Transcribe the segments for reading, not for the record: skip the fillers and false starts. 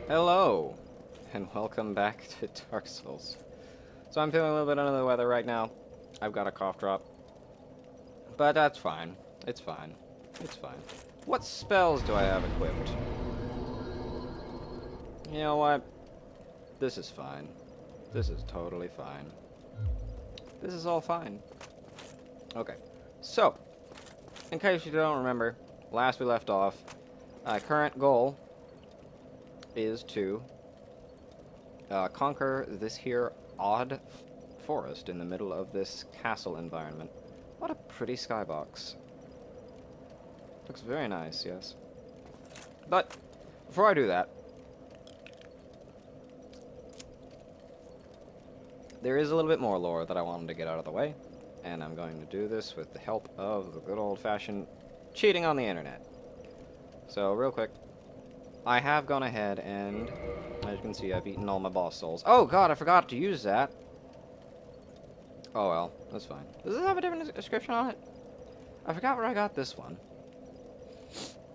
Hello, and welcome back to Dark Souls. So I'm feeling a little bit under the weather right now. I've got a cough drop. But that's fine. It's fine. It's fine. What spells do I have equipped? You know what? This is fine. This is totally fine. This is all fine. Okay. So, in case you don't remember, last we left off, current goal is to conquer this here odd forest in the middle of this castle environment. What a pretty skybox. Looks very nice, yes. But, before I do that, there is a little bit more lore that I wanted to get out of the way, and I'm going to do this with the help of the good old-fashioned cheating on the internet. So, real quick, I have gone ahead and, as you can see, I've eaten all my boss souls. Oh god, I forgot to use that! Oh well, that's fine. Does this have a different description on it? I forgot where I got this one.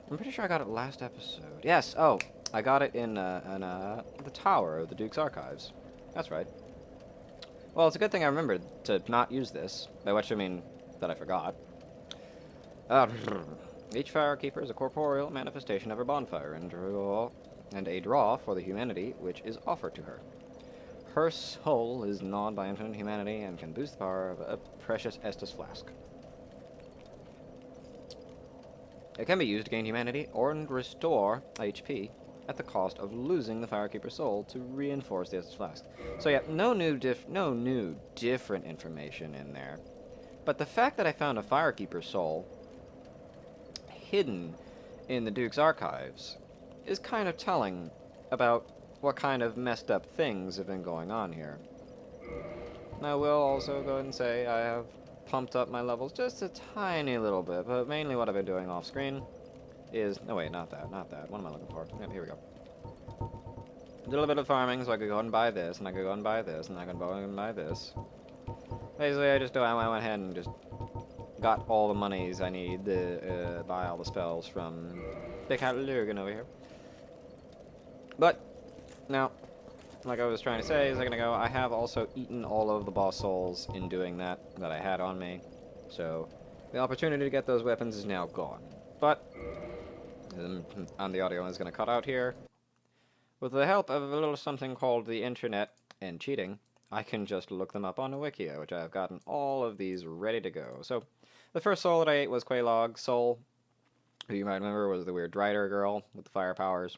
I'm pretty sure I got it last episode. Yes, oh, I got it in the tower of the Duke's Archives. That's right. Well, it's a good thing I remembered to not use this, by which I mean that I forgot. Each firekeeper is a corporeal manifestation of her bonfire, and a draw for the humanity which is offered to her. Her soul is gnawed by infinite humanity and can boost the power of a precious Estus flask. It can be used to gain humanity or restore HP at the cost of losing the firekeeper's soul to reinforce the Estus flask. So yeah, no new different information in there. But the fact that I found a firekeeper's soul hidden in the Duke's Archives is kind of telling about what kind of messed up things have been going on here. I will also go ahead and say I have pumped up my levels just a tiny little bit, but mainly what I've been doing off screen is... No, wait, not that. What am I looking for? Yep, here we go. A little bit of farming, so I could go and buy this, and I could go and buy this, and I could go and buy this. Basically, I went ahead and just got all the monies I need to buy all the spells from the Cat Lurgan over here. But, now, like I was trying to say a second ago, I have also eaten all of the boss souls in doing that I had on me. So, the opportunity to get those weapons is now gone. But, and the audio is going to cut out here. With the help of a little something called the internet and cheating, I can just look them up on Wikia, which I have gotten all of these ready to go. So, the first soul that I ate was Quelaag's soul, who you might remember was the weird Drider girl with the fire powers.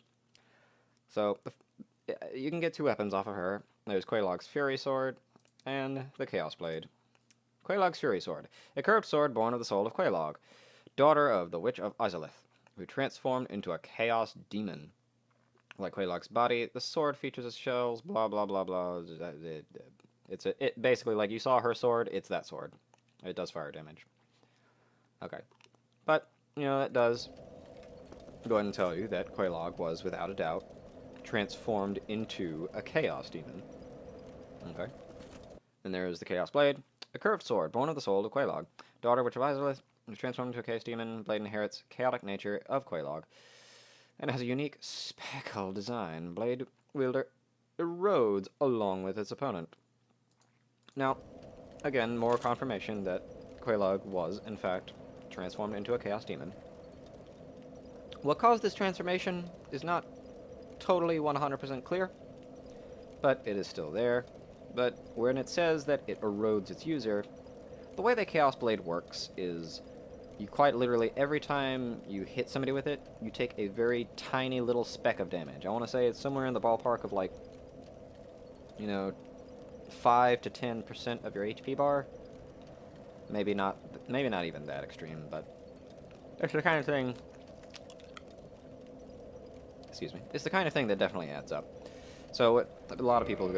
So, you can get two weapons off of her. There's Quelaag's Fury Sword and the Chaos Blade. Quelaag's Fury Sword, a curved sword born of the soul of Quelaag, daughter of the Witch of Izalith, who transformed into a Chaos Demon. Like Quelaag's body, the sword features its shells, blah blah blah blah. It basically, like you saw her sword, it's that sword. It does fire damage. Okay. But, you know, that does go ahead and tell you that Quelaag was, without a doubt, transformed into a Chaos Demon. Okay. Then there's the Chaos Blade, a curved sword born of the soul of Quelaag, daughter which of Izalith, was transformed into a Chaos Demon. Blade inherits chaotic nature of Quelaag, and has a unique speckle design. Blade wielder erodes along with its opponent. Now, again, more confirmation that Quelaag was, in fact, transformed into a Chaos Demon. What caused this transformation is not totally 100% clear, but it is still there. But when it says that it erodes its user, the way the Chaos Blade works is you quite literally, every time you hit somebody with it, you take a very tiny little speck of damage. I want to say it's somewhere in the ballpark of, like, you know, 5 to 10% of your HP bar. Maybe not even that extreme, but it's the kind of thing... Excuse me. It's the kind of thing that definitely adds up. So what a lot of people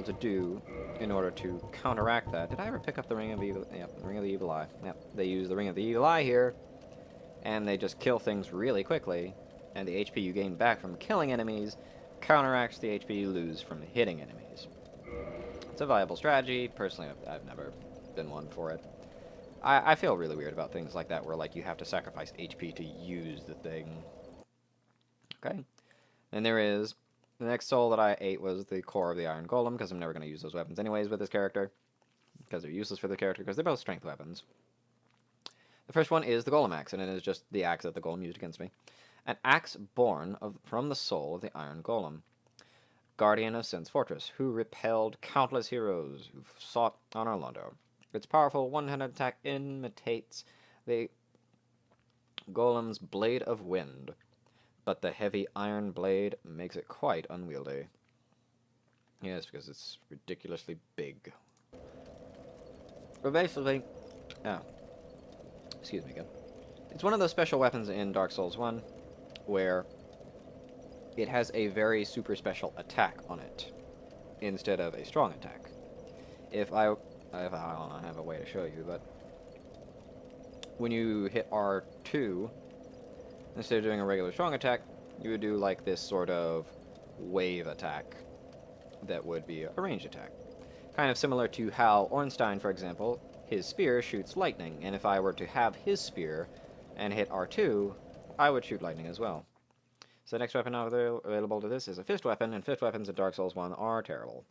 to do in order to counteract that... Did I ever pick up the Ring of Evil? Yep, the Ring of the Evil Eye. Yep, they use the Ring of the Evil Eye here, and they just kill things really quickly, and the HP you gain back from killing enemies counteracts the HP you lose from hitting enemies. It's a viable strategy. Personally, I've never been one for it. I feel really weird about things like that, where, like, you have to sacrifice HP to use the thing. Okay. And there is... The next soul that I ate was the core of the Iron Golem, because I'm never going to use those weapons anyways with this character. Because they're useless for the character, because they're both strength weapons. The first one is the Golem Axe, and it is just the axe that the Golem used against me. An axe born from the soul of the Iron Golem, guardian of Sin's fortress, who repelled countless heroes who sought on Orlando. Its powerful one-handed attack imitates the Golem's blade of wind, but the heavy iron blade makes it quite unwieldy. Yes, because it's ridiculously big. But basically, excuse me again. It's one of those special weapons in Dark Souls 1 where it has a very super special attack on it instead of a strong attack. If I don't have a way to show you, but when you hit R2, instead of doing a regular strong attack, you would do like this sort of wave attack that would be a ranged attack. Kind of similar to how Ornstein, for example, his spear shoots lightning, and if I were to have his spear and hit R2, I would shoot lightning as well. So the next weapon available to this is a fist weapon, and fist weapons in Dark Souls 1 are terrible.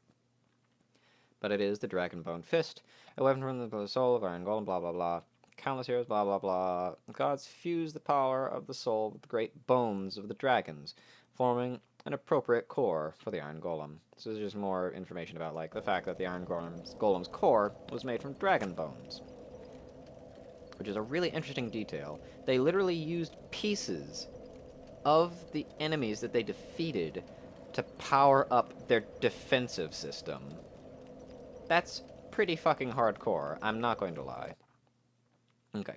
But it is the Dragonbone Fist, a weapon from the soul of Iron Golem, blah blah blah. Countless heroes, blah blah blah. The gods fuse the power of the soul with the great bones of the dragons, forming an appropriate core for the Iron Golem. This is just more information about like the fact that the Iron Golem's core was made from dragon bones, which is a really interesting detail. They literally used pieces of the enemies that they defeated to power up their defensive system. That's pretty fucking hardcore, I'm not going to lie. Okay.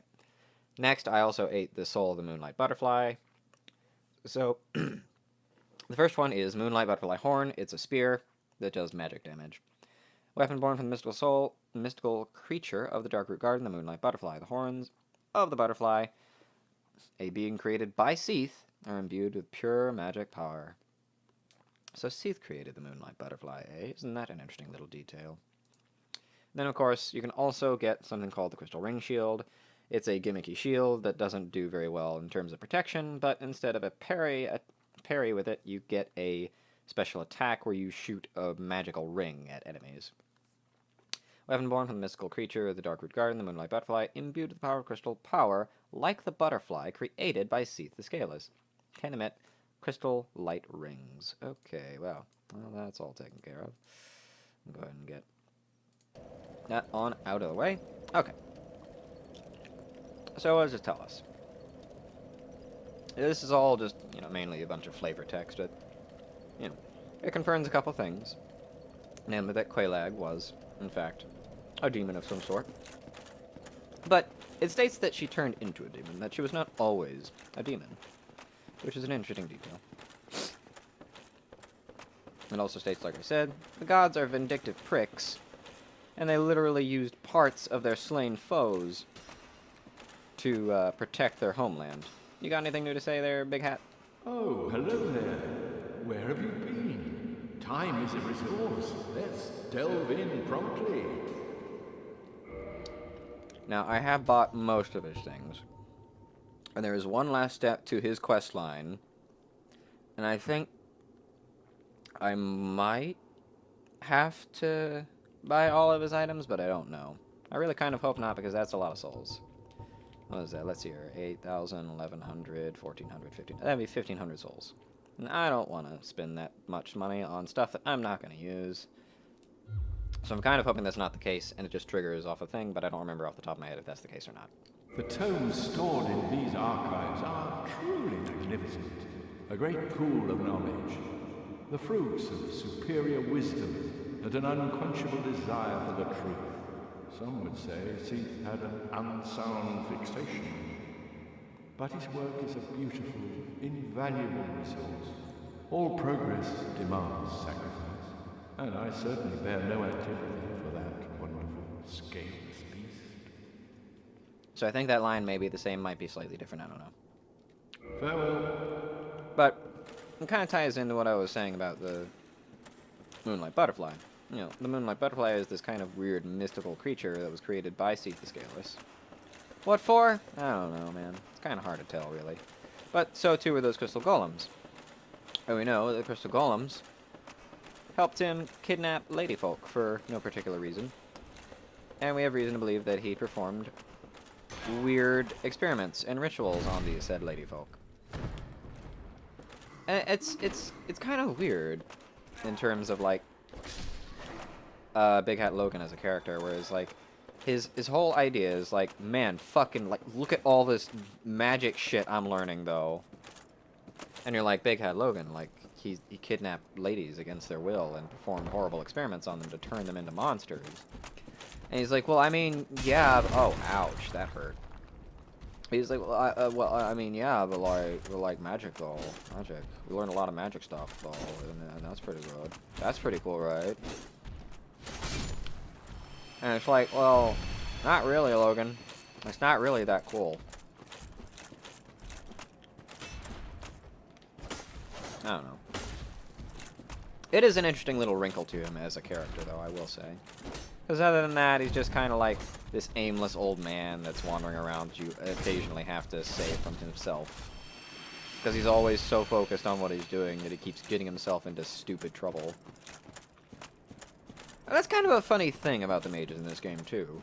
Next, I also ate the soul of the Moonlight Butterfly. So, the first one is Moonlight Butterfly Horn. It's a spear that does magic damage. Weapon born from the mystical soul, mystical creature of the Darkroot Garden, the Moonlight Butterfly. The horns of the butterfly, a being created by Seath, are imbued with pure magic power. So Seath created the Moonlight Butterfly, eh? Isn't that an interesting little detail? Then, of course, you can also get something called the Crystal Ring Shield. It's a gimmicky shield that doesn't do very well in terms of protection, but instead of a parry with it, you get a special attack where you shoot a magical ring at enemies. Weapon born from the mystical creature of the Darkroot Garden, the Moonlight Butterfly, imbued with the power of crystal power, like the butterfly created by Seath the Scaleless. Can emit crystal light rings. Okay, well, that's all taken care of. Go ahead and get that on out of the way. Okay. So what does it tell us? This is all just, mainly a bunch of flavor text, but, it confirms a couple things. Namely that Quelaag was, in fact, a demon of some sort. But it states that she turned into a demon, that she was not always a demon, which is an interesting detail. It also states, like I said, the gods are vindictive pricks, and they literally used parts of their slain foes to protect their homeland. You got anything new to say there, Big Hat? Oh, hello there. Where have you been? Time is a resource. Let's delve in promptly. Now, I have bought most of his things. And there is one last step to his quest line. And I think I might have to buy all of his items, but I don't know. I really kind of hope not, because that's a lot of souls. What is that? Let's see here. 8,000, 1,100, 1,400, 15... That'd be 1,500 souls. And I don't want to spend that much money on stuff that I'm not going to use. So I'm kind of hoping that's not the case, and it just triggers off a thing, but I don't remember off the top of my head if that's the case or not. The tomes stored in these archives are truly magnificent. A great pool of knowledge. The fruits of superior wisdom and an unquenchable desire for the truth. Some would say Seath had an unsound fixation. But his work is a beautiful, invaluable resource. All progress demands sacrifice, and I certainly bear no antipathy for that wonderful, scaleless beast. So I think that line may be the same, might be slightly different, I don't know. Farewell. But it kind of ties into what I was saying about the Moonlight Butterfly. The Moonlight Butterfly is this kind of weird mystical creature that was created by Seath the Scaleless. What for? I don't know, man. It's kind of hard to tell, really. But so too were those crystal golems. And we know that the crystal golems helped him kidnap ladyfolk for no particular reason. And we have reason to believe that he performed weird experiments and rituals on these said ladyfolk. And it's kind of weird in terms of, like, Big Hat Logan as a character, whereas, like, his whole idea is, like, man, fucking, like, look at all this magic shit I'm learning, though. And you're like, Big Hat Logan, like, he kidnapped ladies against their will and performed horrible experiments on them to turn them into monsters. And he's like, well, I mean, yeah, oh, ouch, that hurt. He's like, well, I mean, yeah, but like magic, though. Magic. We learned a lot of magic stuff, though, and that's pretty good. That's pretty cool, right? And it's like, well, not really, Logan. It's not really that cool. I don't know. It is an interesting little wrinkle to him as a character, though, I will say. Because other than that, he's just kind of like this aimless old man that's wandering around you occasionally have to save from himself. Because he's always so focused on what he's doing that he keeps getting himself into stupid trouble. And that's kind of a funny thing about the mages in this game, too.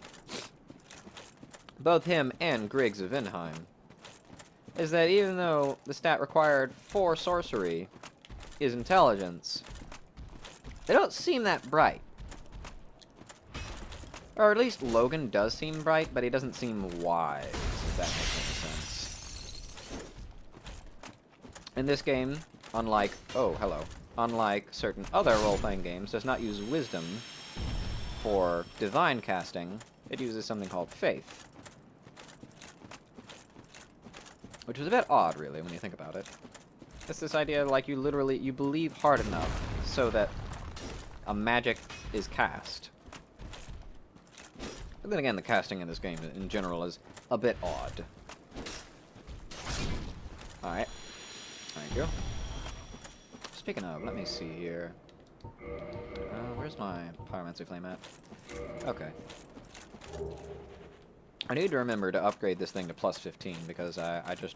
Both him and Griggs of Vinheim. Is that even though the stat required for sorcery is intelligence, they don't seem that bright. Or at least Logan does seem bright, but he doesn't seem wise, if that makes any sense. In this game, unlike certain other role-playing games, does not use wisdom for divine casting. It uses something called faith. Which is a bit odd, really, when you think about it. It's this idea, like, you believe hard enough so that a magic is cast. But then again, the casting in this game in general is a bit odd. Alright. Thank you. Speaking of, let me see here. Where's my pyromancy flame at? Okay. I need to remember to upgrade this thing to plus 15 because I just...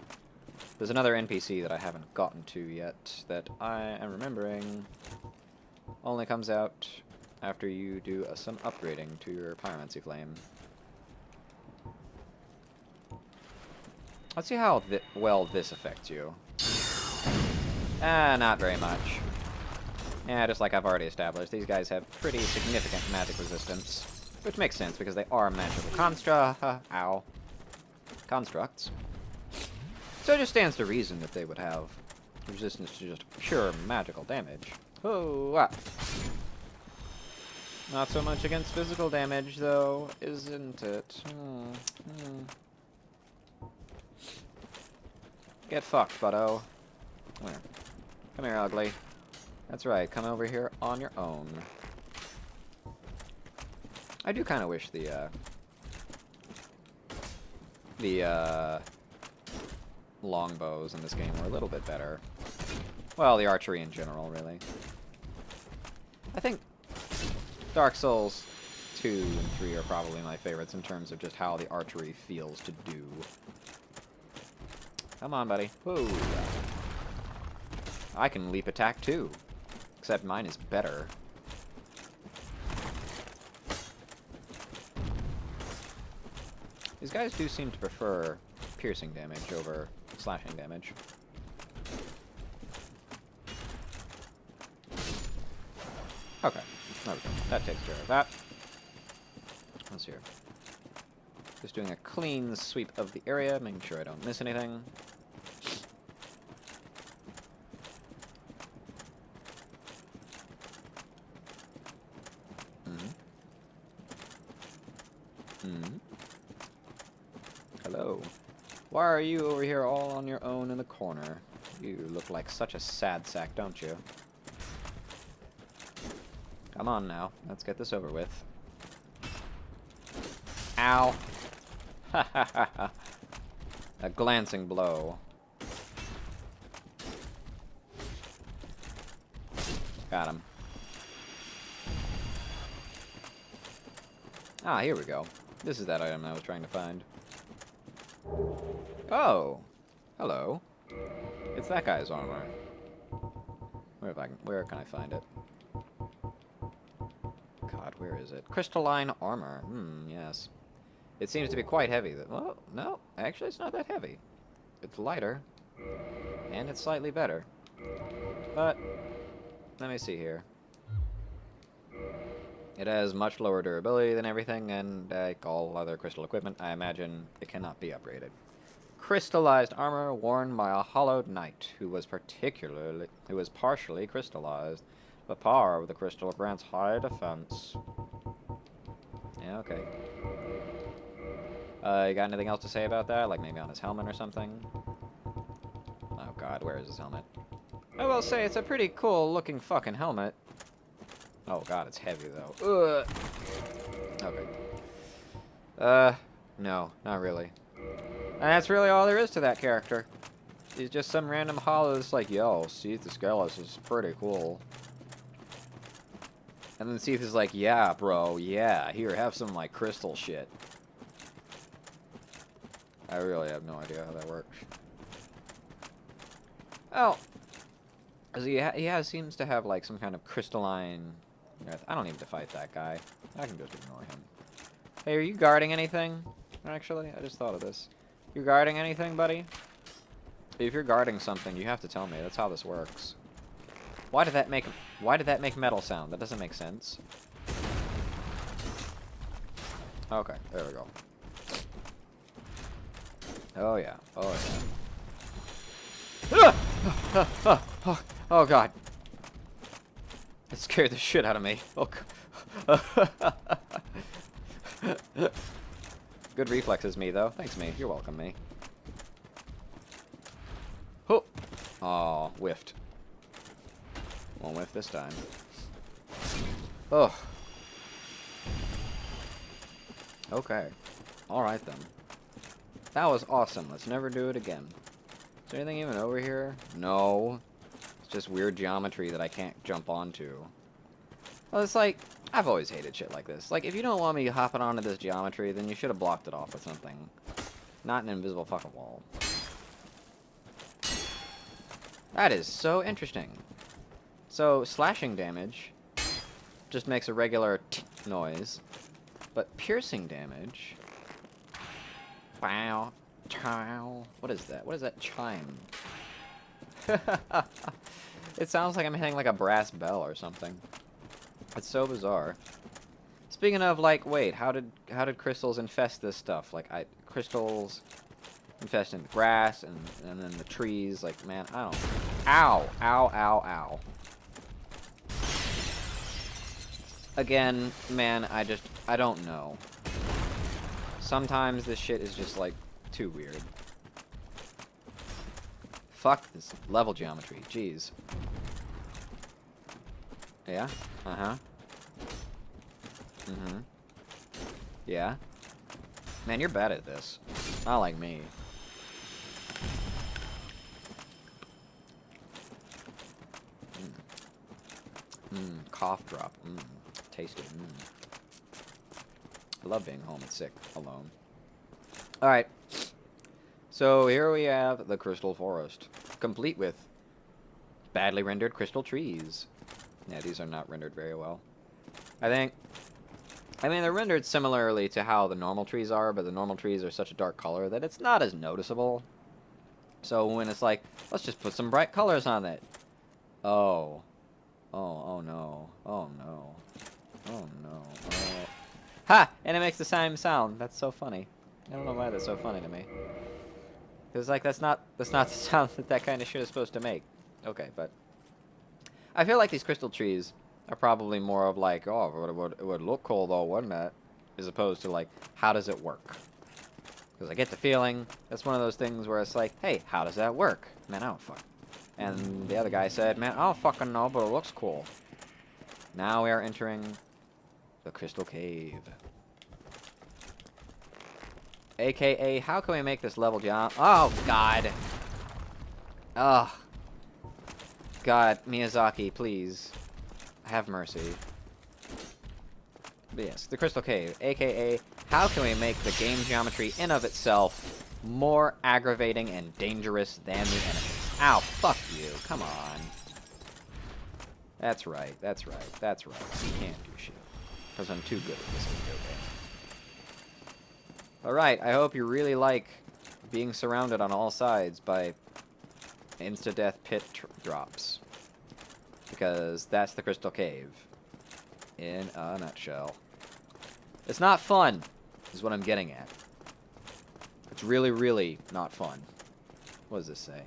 There's another NPC that I haven't gotten to yet that I am remembering only comes out after you do some upgrading to your pyromancy flame. Let's see how well this affects you. Not very much. Yeah, just like I've already established, these guys have pretty significant magic resistance. Which makes sense, because they are magical constructs. So it just stands to reason that they would have resistance to just pure magical damage. Oh, not so much against physical damage, though, isn't it? Get fucked, buddo. Come here. Come here, ugly. That's right, come over here on your own. I do kind of wish the longbows in this game were a little bit better. Well, the archery in general, really. I think Dark Souls 2 and 3 are probably my favorites in terms of just how the archery feels to do. Come on, buddy. Whoa. I can leap attack, too. Except mine is better. These guys do seem to prefer piercing damage over slashing damage. Okay, there we go. That takes care of that. Let's see here. Just doing a clean sweep of the area, making sure I don't miss anything. Hello. Why are you over here all on your own in the corner? You look like such a sad sack, don't you? Come on now, let's get this over with. Ow! Ha ha ha ha. A glancing blow. Got him. Ah, here we go. This is that item I was trying to find. Oh! Hello. It's that guy's armor. Where can I find it? God, where is it? Crystalline armor. Yes. It seems to be quite heavy. Well, no, actually it's not that heavy. It's lighter, and it's slightly better. But, let me see here. It has much lower durability than everything, and like all other crystal equipment, I imagine it cannot be upgraded. Crystallized armor worn by a hollowed knight who was partially crystallized. The power of the crystal grants high defense. Yeah, okay. You got anything else to say about that? Like maybe on his helmet or something? Oh god, where is his helmet? I will say it's a pretty cool looking fucking helmet. Oh god, it's heavy though. Ugh. Okay. No, not really. And that's really all there is to that character. He's just some random hollow that's like, yo, Seath the Scaleless is pretty cool. And then Seath is like, yeah, bro, yeah, here, have some, like, crystal shit. I really have no idea how that works. Oh. He seems to have, like, some kind of crystalline... I don't need to fight that guy. I can just ignore him. Hey, are you guarding anything? Actually, I just thought of this. You guarding anything, buddy? If you're guarding something, you have to tell me. That's how this works. Why did that make metal sound? That doesn't make sense. Okay, there we go. Oh yeah. Oh yeah. Oh god. It scared the shit out of me. Oh. Good reflexes, me though. Thanks, me. You're welcome, me. Oh. Aw, whiffed. Won't whiff this time. Oh. Okay. Alright then. That was awesome. Let's never do it again. Is there anything even over here? No. It's just weird geometry that I can't jump onto. Well, it's like, I've always hated shit like this. Like, if you don't want me hopping onto this geometry, then you should have blocked it off with something. Not an invisible fucking wall. That is so interesting. So, slashing damage just makes a regular noise. But piercing damage... Wow. Chow. What is that? What is that chime? It sounds like I'm hitting like a brass bell or something. It's so bizarre. Speaking of, like, wait, how did crystals infest this stuff? Like, crystals infesting the grass and then the trees. Like, man, I don't... Ow! Ow, ow, ow. Again, man, I don't know. Sometimes this shit is just, like, too weird. Fuck this level geometry. Jeez. Yeah? Uh-huh. Mm-hmm. Yeah? Man, you're bad at this. Not like me. Cough drop. Tasty. I love being home and sick, alone. Alright. So here we have the Crystal Forest, complete with badly rendered crystal trees. Yeah, these are not rendered very well. I mean, they're rendered similarly to how the normal trees are, but the normal trees are such a dark color that it's not as noticeable. So when it's like, let's just put some bright colors on it. Oh. Oh no. Oh no. Oh no. Oh. Ha! And it makes the same sound. That's so funny. I don't know why that's so funny to me. Because, like, that's not the sound that kind of shit is supposed to make. Okay, but... I feel like these crystal trees are probably more of like, oh, it would look cool though, wouldn't it? As opposed to, like, how does it work? Because I get the feeling that's one of those things where it's like, hey, how does that work? Man, I don't fuck. And the other guy said, man, I don't fucking know, but it looks cool. Now we are entering the Crystal Cave. AKA, how can we make this level jump? Oh, God. Ugh. God, Miyazaki, please. Have mercy. But yes, the Crystal Cave. AKA, how can we make the game geometry in of itself more aggravating and dangerous than the enemies? Ow, fuck you. Come on. That's right, that's right, that's right. You can't do shit. Because I'm too good at this video game. Alright, I hope you really like being surrounded on all sides by insta-death pit drops. Because that's the Crystal Cave. In a nutshell. It's not fun, is what I'm getting at. It's really, really not fun. What does this say?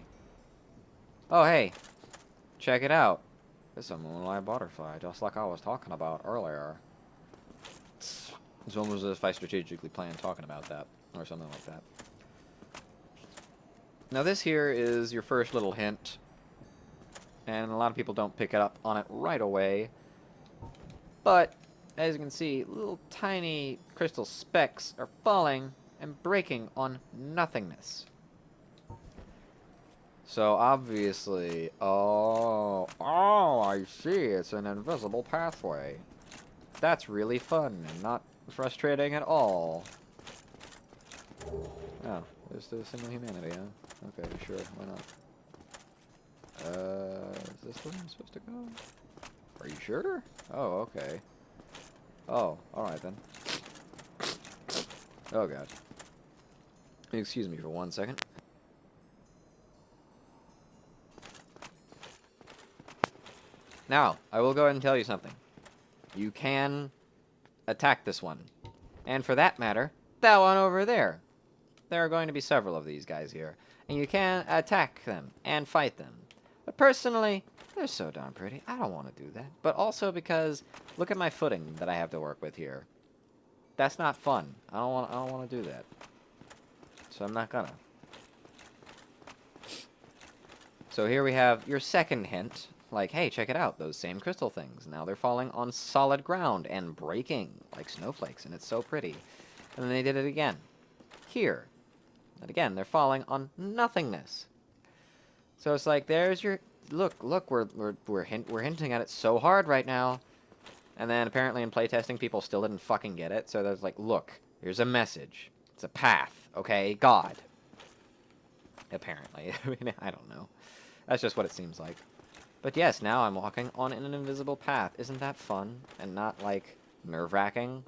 Oh, hey. Check it out. It's a moonlight butterfly, just like I was talking about earlier. It's almost as if I strategically planned talking about that, or something like that. Now this here is your first little hint, and a lot of people don't pick up on it right away. But, as you can see, little tiny crystal specks are falling and breaking on nothingness. So obviously, oh, I see, it's an invisible pathway. That's really fun and not frustrating at all. Oh, there's the single humanity, huh? Okay, sure, why not? Is this where I'm supposed to go? Are you sure? Oh, okay. Oh, alright then. Oh god. Excuse me for 1 second. Now, I will go ahead and tell you something. You can attack this one. And for that matter, that one over there. There are going to be several of these guys here. And you can attack them and fight them. But personally, they're so darn pretty. I don't want to do that. But also because, look at my footing that I have to work with here. That's not fun. I don't want to do that. So I'm not gonna. So here we have your second hint. Like, hey, check it out. Those same crystal things. Now they're falling on solid ground and breaking like snowflakes, and it's so pretty. And then they did it again. Here. And again, they're falling on nothingness. So it's like, there's your... Look, we're hinting at it so hard right now. And then apparently in playtesting, people still didn't fucking get it. So there's like, look, here's a message. It's a path, okay? God. Apparently. I mean, I don't know. That's just what it seems like. But yes, now I'm walking on an invisible path. Isn't that fun? And not, like, nerve-wracking?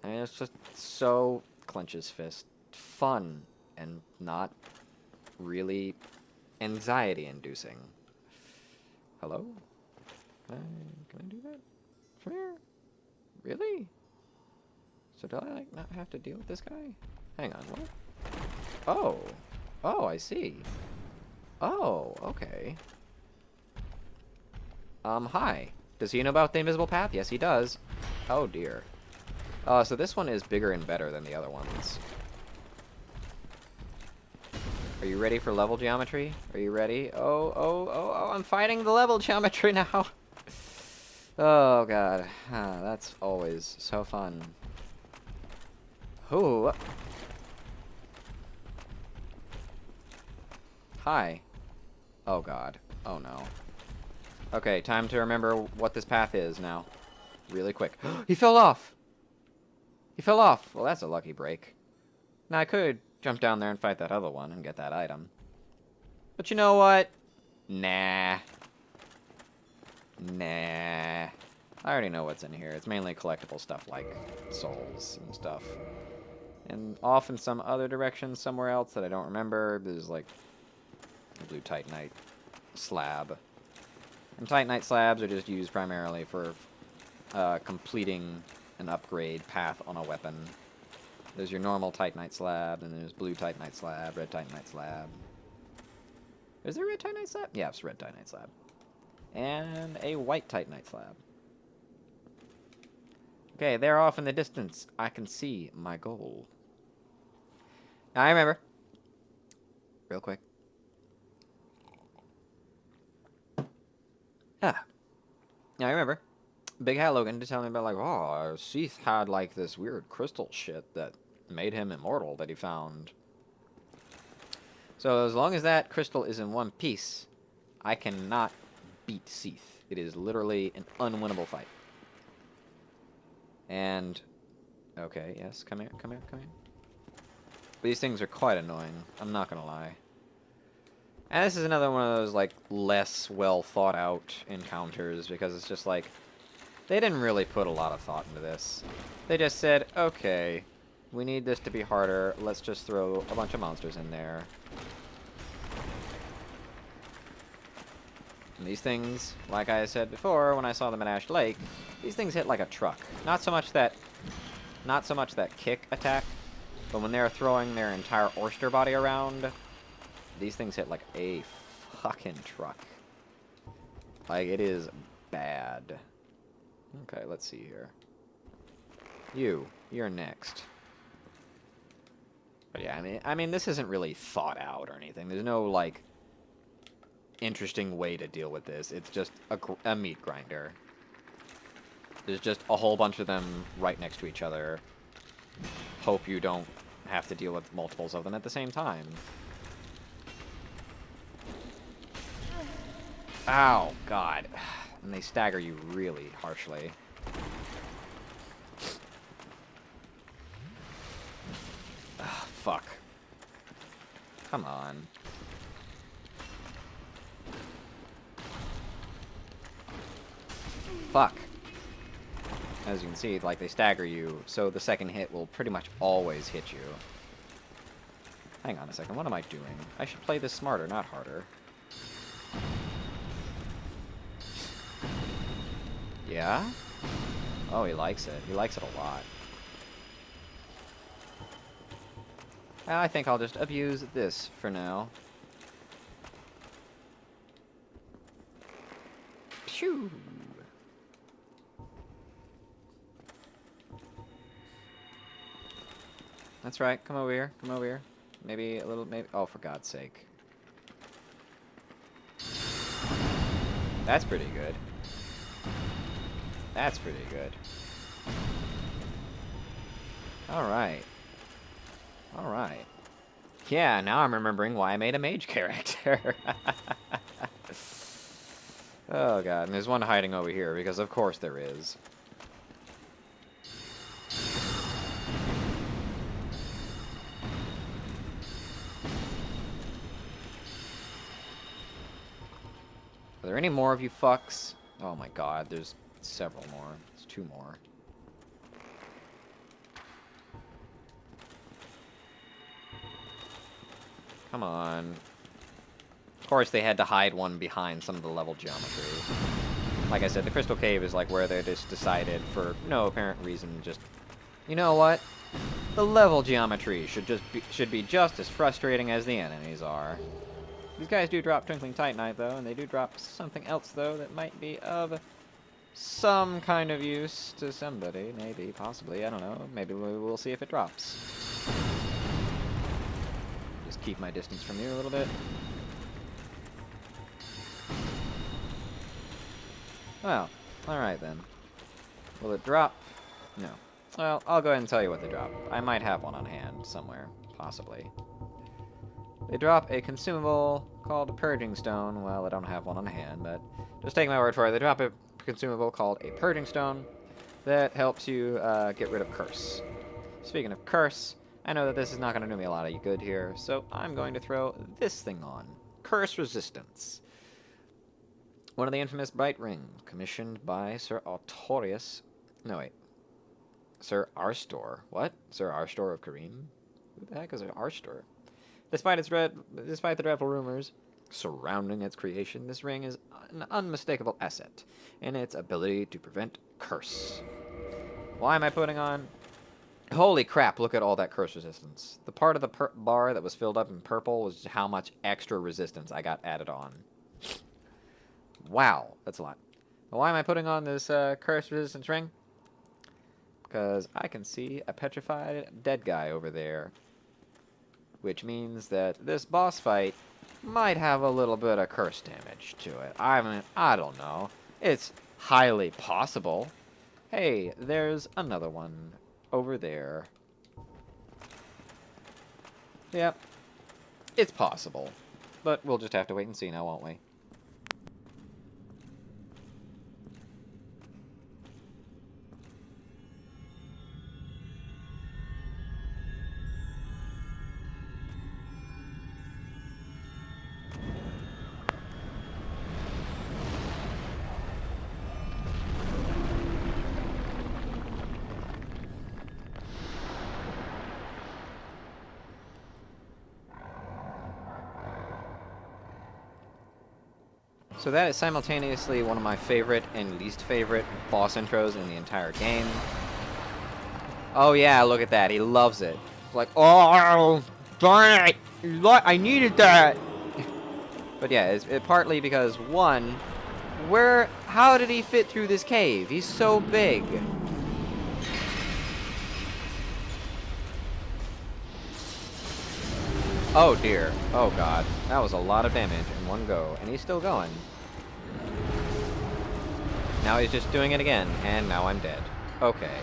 I mean, it's just so clenches fist. Fun. And not really anxiety-inducing. Hello? Can I do that? From here? Really? So do I, like, not have to deal with this guy? Hang on, what? Oh. Oh, I see. Oh, okay. Hi. Does he know about the invisible path? Yes, he does. Oh, dear. So this one is bigger and better than the other ones. Are you ready for level geometry? Are you ready? Oh, I'm fighting the level geometry now. Oh, God. That's always so fun. Ooh. Hi. Oh, God. Oh, no. Okay, time to remember what this path is now. Really quick. He fell off! He fell off! Well, that's a lucky break. Now, I could jump down there and fight that other one and get that item. But you know what? Nah. Nah. I already know what's in here. It's mainly collectible stuff like souls and stuff. And off in some other direction somewhere else that I don't remember, there's like a blue Titanite slab. And Titanite slabs are just used primarily for completing an upgrade path on a weapon. There's your normal Titanite slab, and there's blue Titanite slab, red Titanite slab. Is there a red Titanite slab? Yeah, it's red Titanite slab. And a white Titanite slab. Okay, there off in the distance, I can see my goal. Now, I remember. Real quick. Now, I remember Big Hat Logan to tell me about, like, oh, Seath had, like, this weird crystal shit that made him immortal that he found. So, as long as that crystal is in one piece, I cannot beat Seath. It is literally an unwinnable fight. And, okay, yes, come here. These things are quite annoying, I'm not gonna lie. And this is another one of those, like, less well thought out encounters, because it's just like, they didn't really put a lot of thought into this. They just said, okay, we need this to be harder, let's just throw a bunch of monsters in there. And these things, like I said before, when I saw them at Ash Lake, these things hit like a truck. Not so much that kick attack, but when they're throwing their entire oyster body around, these things hit like a fucking truck. Like, it is bad. Okay, let's see here. You're next. But yeah, I mean, this isn't really thought out or anything. There's no, like, interesting way to deal with this. It's just a meat grinder. There's just a whole bunch of them right next to each other. Hope you don't have to deal with multiples of them at the same time. Ow, God. And they stagger you really harshly. Ugh, fuck. Come on. Fuck. As you can see, like, they stagger you, so the second hit will pretty much always hit you. Hang on a second, what am I doing? I should play this smarter, not harder. Yeah? Oh, he likes it. He likes it a lot. I think I'll just abuse this for now. Phew! That's right. Come over here. Come over here. Maybe a little, maybe... Oh, for God's sake. That's pretty good. That's pretty good. Alright. Alright. Yeah, now I'm remembering why I made a mage character. Oh, God. And there's one hiding over here, because of course there is. Are there any more of you fucks? Oh my God, there's several more. There's 2 more. Come on. Of course, they had to hide one behind some of the level geometry. Like I said, the Crystal Cave is like where they just decided, for no apparent reason, just... You know what? The level geometry should be just as frustrating as the enemies are. These guys do drop Twinkling Titanite, though, and they do drop something else, though, that might be of some kind of use to somebody. Maybe, possibly, I don't know. Maybe we'll see if it drops. Just keep my distance from you a little bit. Well, alright then. Will it drop? No. Well, I'll go ahead and tell you what they drop. I might have one on hand somewhere, possibly. They drop a consumable called a Purging Stone. Well, I don't have one on hand, but just take my word for it. They drop a consumable called a Purging Stone that helps you get rid of Curse. Speaking of Curse, I know that this is not going to do me a lot of good here, so I'm going to throw this thing on. Curse Resistance. One of the infamous Bite Rings, commissioned by Sir Artorius. No, wait. Sir Arstor. What? Sir Arstor of Kareem? Who the heck is Arstor? Despite the dreadful rumors surrounding its creation, this ring is an unmistakable asset in its ability to prevent curse. Why am I putting on... Holy crap, look at all that curse resistance. The part of the bar that was filled up in purple was how much extra resistance I got added on. Wow, that's a lot. But why am I putting on this curse resistance ring? Because I can see a petrified dead guy over there. Which means that this boss fight might have a little bit of curse damage to it. I mean, I don't know. It's highly possible. Hey, there's another one over there. Yep. It's possible. But we'll just have to wait and see now, won't we? So that is simultaneously one of my favorite and least favorite boss intros in the entire game. Oh yeah, look at that. He loves it. It's like, oh, darn it! I needed that! But yeah, it's partly because, one, how did he fit through this cave? He's so big. Oh dear. Oh god. That was a lot of damage in one go. And he's still going. Now he's just doing it again. And now I'm dead. Okay.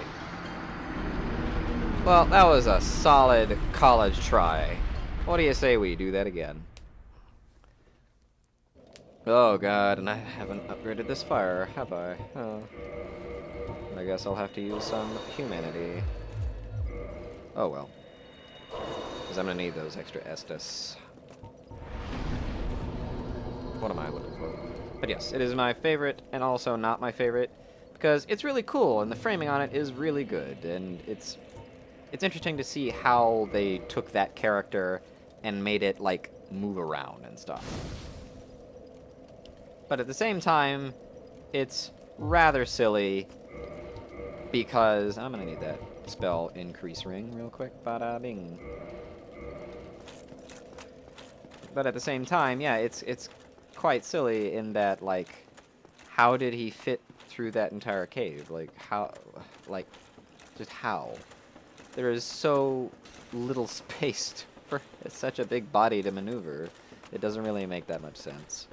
Well, that was a solid college try. What do you say we do that again? Oh god, and I haven't upgraded this fire, have I? Oh. I guess I'll have to use some humanity. Oh well. Because I'm going to need those extra Estus. What am I looking for? But yes, it is my favorite, and also not my favorite, because it's really cool, and the framing on it is really good, and it's interesting to see how they took that character and made it, like, move around and stuff. But at the same time, it's rather silly, because I'm going to need that spell increase ring real quick. Bada bing. But at the same time, yeah, it's quite silly in that, like, how did he fit through that entire cave? Like, how, like, just how? There is so little space for such a big body to maneuver. It doesn't really make that much sense.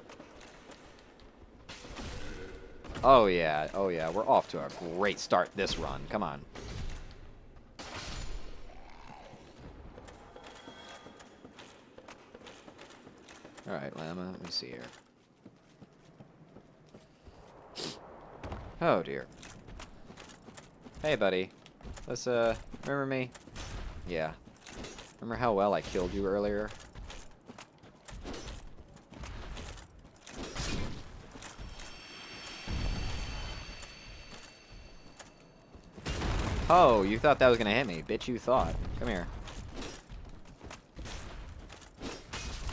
Oh yeah, we're off to a great start this run. Come on. Alright, Llama, let me see here. Oh dear. Hey buddy. Let's, remember me? Yeah. Remember how well I killed you earlier? Oh, you thought that was gonna hit me. Bitch, you thought. Come here.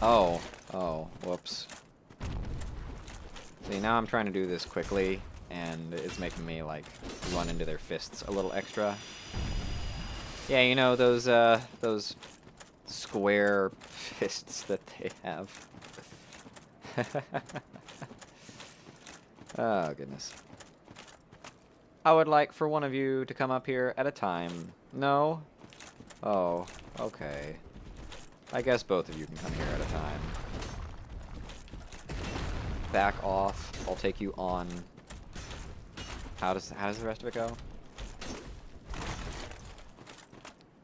Oh. Oh, whoops. See, now I'm trying to do this quickly, and it's making me, like, run into their fists a little extra. Yeah, you know, those square fists that they have. Oh, goodness. I would like for one of you to come up here at a time. No? Oh, okay. I guess both of you can come here at a time. Back off. I'll take you on. How does the rest of it go?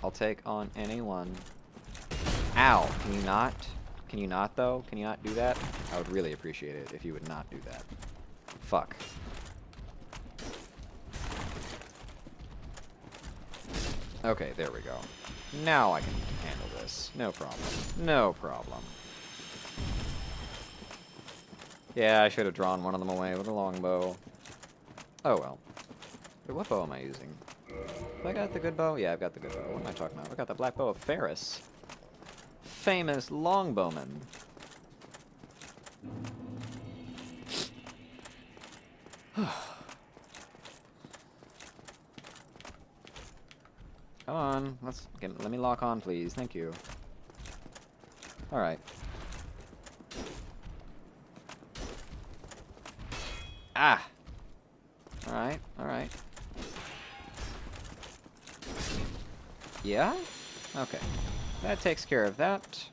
I'll take on anyone. Ow! Can you not? Can you not, though? Can you not do that? I would really appreciate it if you would not do that. Fuck. Okay, there we go. Now I can handle this. No problem. No problem. Yeah, I should have drawn one of them away with a longbow. Oh well. Wait, what bow am I using? Have I got the good bow? Yeah, I've got the good bow. What am I talking about? I got the black bow of Ferris. Famous longbowman. Come on, let me lock on, please. Thank you. All right. Ah. All right. All right. Yeah? Okay. That takes care of that.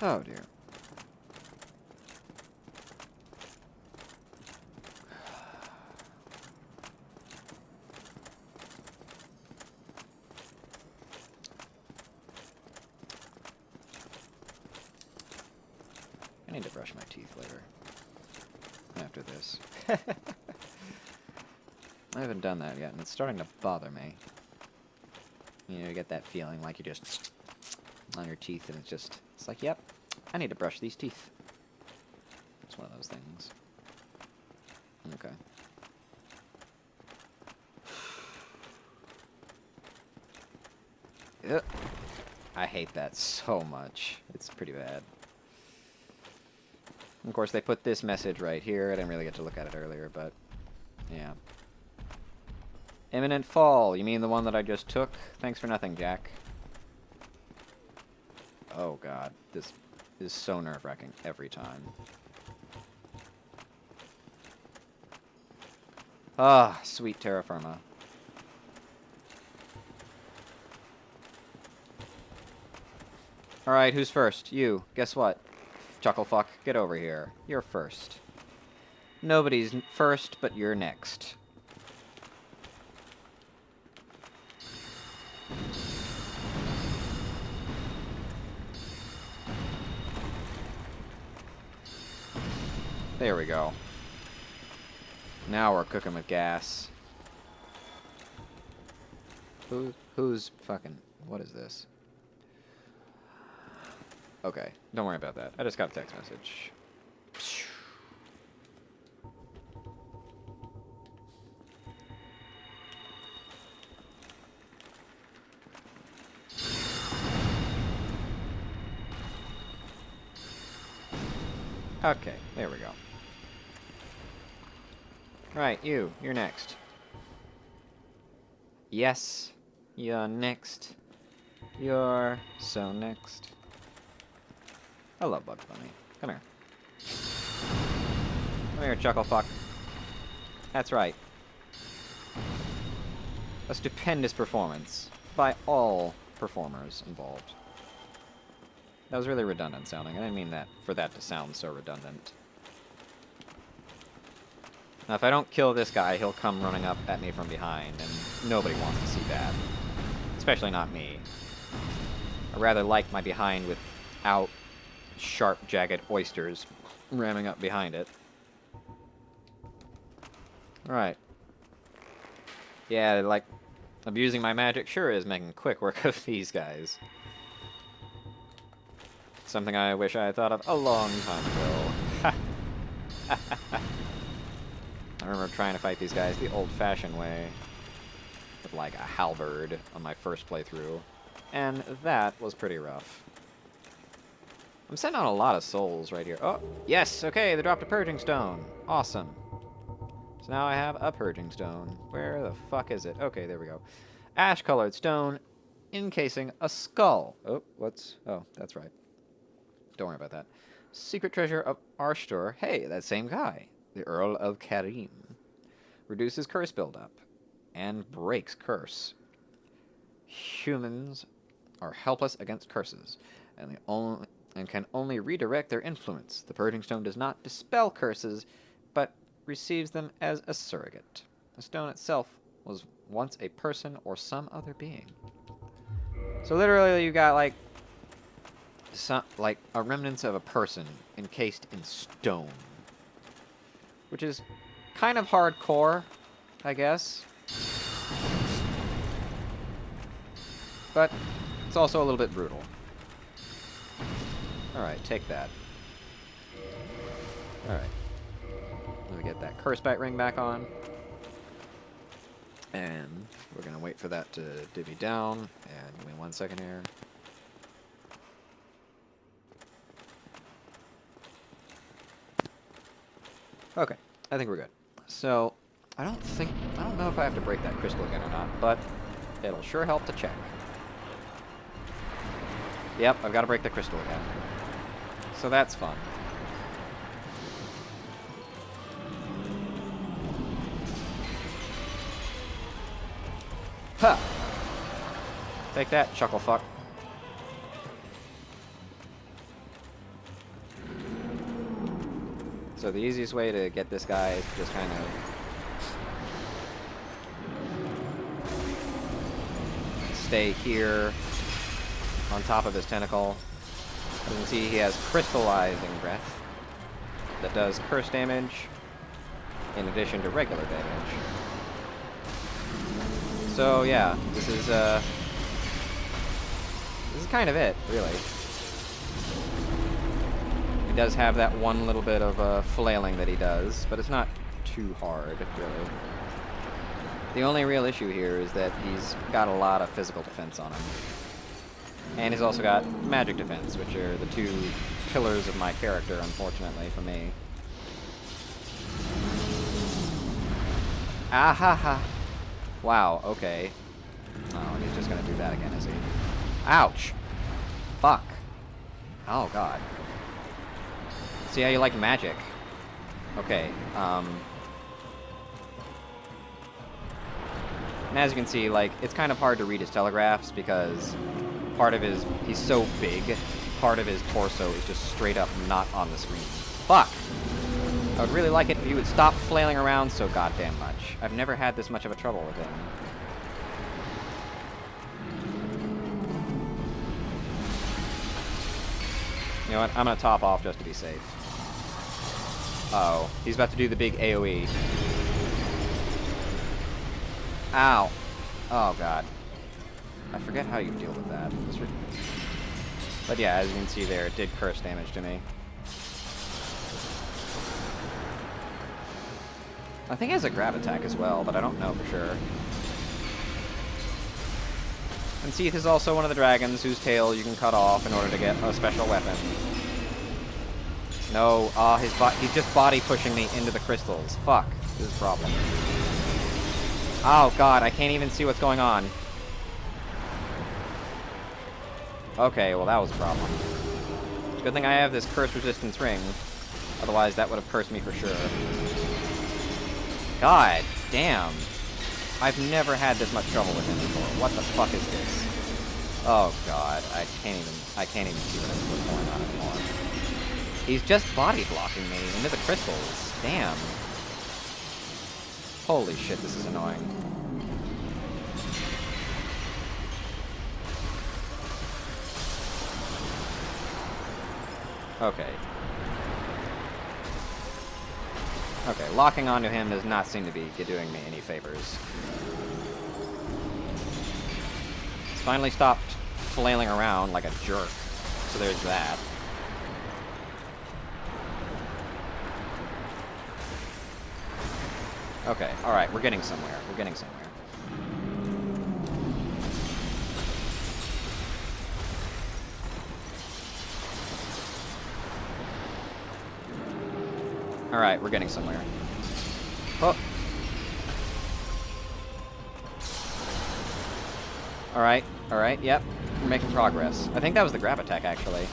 Oh dear. I need to brush my teeth later. After this. I haven't done that yet, and it's starting to bother me. You know, you get that feeling like you're just on your teeth, and it's like, yep, I need to brush these teeth. It's one of those things. Okay. Ugh. I hate that so much. It's pretty bad. Of course, they put this message right here. I didn't really get to look at it earlier, but yeah. Imminent fall. You mean the one that I just took? Thanks for nothing, Jack. Oh god, this is so nerve-wracking every time. Ah, sweet terra firma. Alright, who's first? You. Guess what? Chucklefuck, get over here. You're first. Nobody's first, but you're next. There we go. Now we're cooking with gas. Who's fucking... What is this? Okay, don't worry about that. I just got a text message. Okay, there we go. Right, you're next. Yes, you're next. You're so next. I love Bugs Bunny. Come here. Come here, Chucklefuck. That's right. A stupendous performance by all performers involved. That was really redundant sounding. I didn't mean that for that to sound so redundant. Now, if I don't kill this guy, he'll come running up at me from behind, and nobody wants to see that. Especially not me. I rather like my behind without sharp, jagged oysters ramming up behind it. Alright. Yeah, like, abusing my magic sure is making quick work of these guys. Something I wish I had thought of a long time ago. I remember trying to fight these guys the old-fashioned way. With, like, a halberd on my first playthrough. And that was pretty rough. I'm sending out a lot of souls right here. Oh, yes! Okay, they dropped a purging stone. Awesome. So now I have a purging stone. Where the fuck is it? Okay, there we go. Ash-colored stone encasing a skull. Oh, what's... Oh, that's right. Don't worry about that. Secret treasure of Arstor. Hey, that same guy. The Earl of Karim. Reduces curse buildup. And breaks curse. Humans are helpless against curses. And can only redirect their influence. The Purging Stone does not dispel curses, but receives them as a surrogate. The stone itself was once a person or some other being. So literally you got like a remnants of a person encased in stone. Which is kind of hardcore, I guess. But it's also a little bit brutal. Alright, take that. Alright. Let me get that curse bite ring back on. And we're going to wait for that to divvy down. And give me 1 second here. Okay, I think we're good. So, I don't know if I have to break that crystal again or not, but it'll sure help to check. Yep, I've got to break the crystal again. So that's fun. Huh! Take that, Chucklefuck. So the easiest way to get this guy is just kind of stay here on top of his tentacle. You can see he has crystallizing breath that does curse damage in addition to regular damage. So yeah, this is kind of it, really. He does have that one little bit of flailing that he does, but it's not too hard, really. The only real issue here is that he's got a lot of physical defense on him. And he's also got magic defense, which are the two pillars of my character, unfortunately, for me. Ah ha ha. Wow, okay. Oh, and he's just gonna do that again, is he? Ouch! Fuck. Oh, God. See how you like magic. Okay, and as you can see, like, it's kind of hard to read his telegraphs because part of his... he's so big, part of his torso is just straight up not on the screen. Fuck! I would really like it if you would stop flailing around so goddamn much. I've never had this much of a trouble with him. You know what? I'm gonna top off just to be safe. Uh-oh. He's about to do the big AoE. Ow. Oh, God. I forget how you deal with that. But yeah, as you can see there, it did curse damage to me. I think he has a grab attack as well, but I don't know for sure. And Seath is also one of the dragons whose tail you can cut off in order to get a special weapon. No, he's just body pushing me into the crystals. Fuck, this is a problem. Oh God, I can't even see what's going on. Okay, well that was a problem. Good thing I have this curse resistance ring. Otherwise that would have cursed me for sure. God damn. I've never had this much trouble with him before. What the fuck is this? Oh God, I can't even see what's going on anymore. He's just body blocking me into the crystals. Damn. Holy shit, this is annoying. Okay. Okay, locking onto him does not seem to be doing me any favors. He's finally stopped flailing around like a jerk. So there's that. Okay, alright, we're getting somewhere. We're getting somewhere. Alright, we're getting somewhere. Oh! Alright, alright, yep. We're making progress. I think that was the grab attack, actually.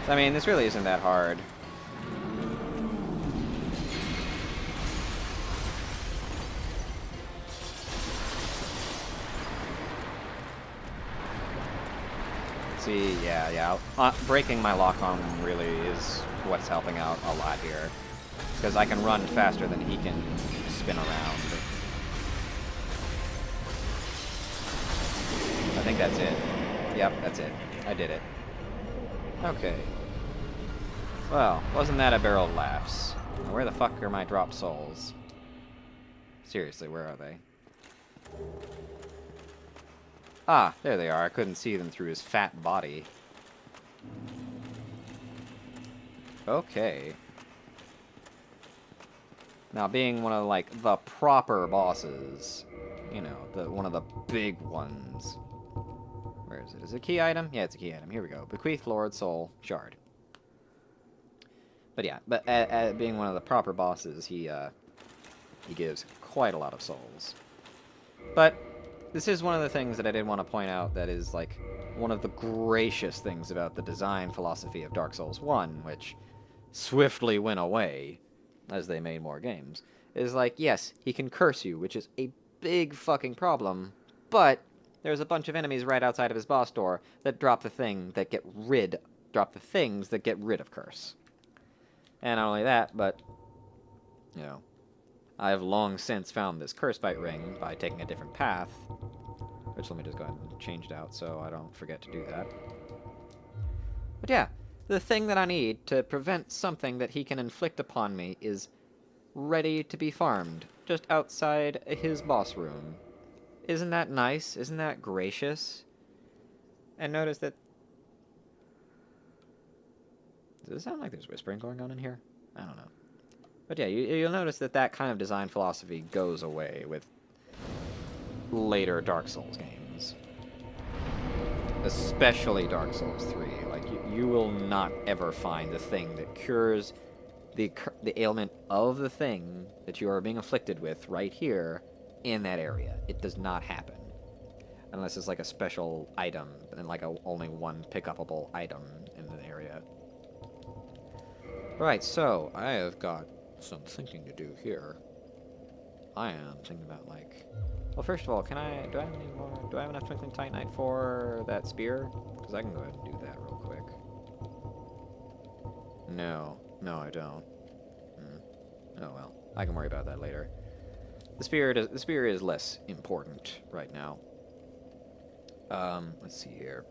I mean, this really isn't that hard. See, yeah. Breaking my lock-on really is what's helping out a lot here. Because I can run faster than he can spin around. I think that's it. Yep, that's it. I did it. Okay. Well, wasn't that a barrel of laughs? Where the fuck are my dropped souls? Seriously, where are they? Ah, there they are. I couldn't see them through his fat body. Okay. Now, being one of, like, the proper bosses, you know, one of the big ones. Where is it? Is it a key item? Yeah, it's a key item. Here we go. Bequeath Lord Soul Shard. But yeah, being one of the proper bosses, he gives quite a lot of souls. But this is one of the things that I did want to point out that is, like, one of the gracious things about the design philosophy of Dark Souls 1, which swiftly went away as they made more games, is like, yes, he can curse you, which is a big fucking problem, but there's a bunch of enemies right outside of his boss door that drop the things that get rid of curse. And not only that, but, you know, I have long since found this curse bite ring by taking a different path, which let me just go ahead and change it out so I don't forget to do that. But yeah, the thing that I need to prevent something that he can inflict upon me is ready to be farmed, just outside his boss room. Isn't that nice? Isn't that gracious? And notice that... Does it sound like there's whispering going on in here? I don't know. But yeah, you'll notice that that kind of design philosophy goes away with later Dark Souls games. Especially Dark Souls 3. Like, you will not ever find the thing that cures the ailment of the thing that you are being afflicted with right here in that area. It does not happen. Unless it's like a special item, and like only one pick-upable item in the area. Right, so, I have got some thinking to do here. I am thinking about, like... Well, first of all, do I have any more... Do I have enough Twinkling Titanite for that spear? Because I can go ahead and do that real quick. No. No, I don't. Oh, well. I can worry about that later. The spear is less important right now. Let's see here.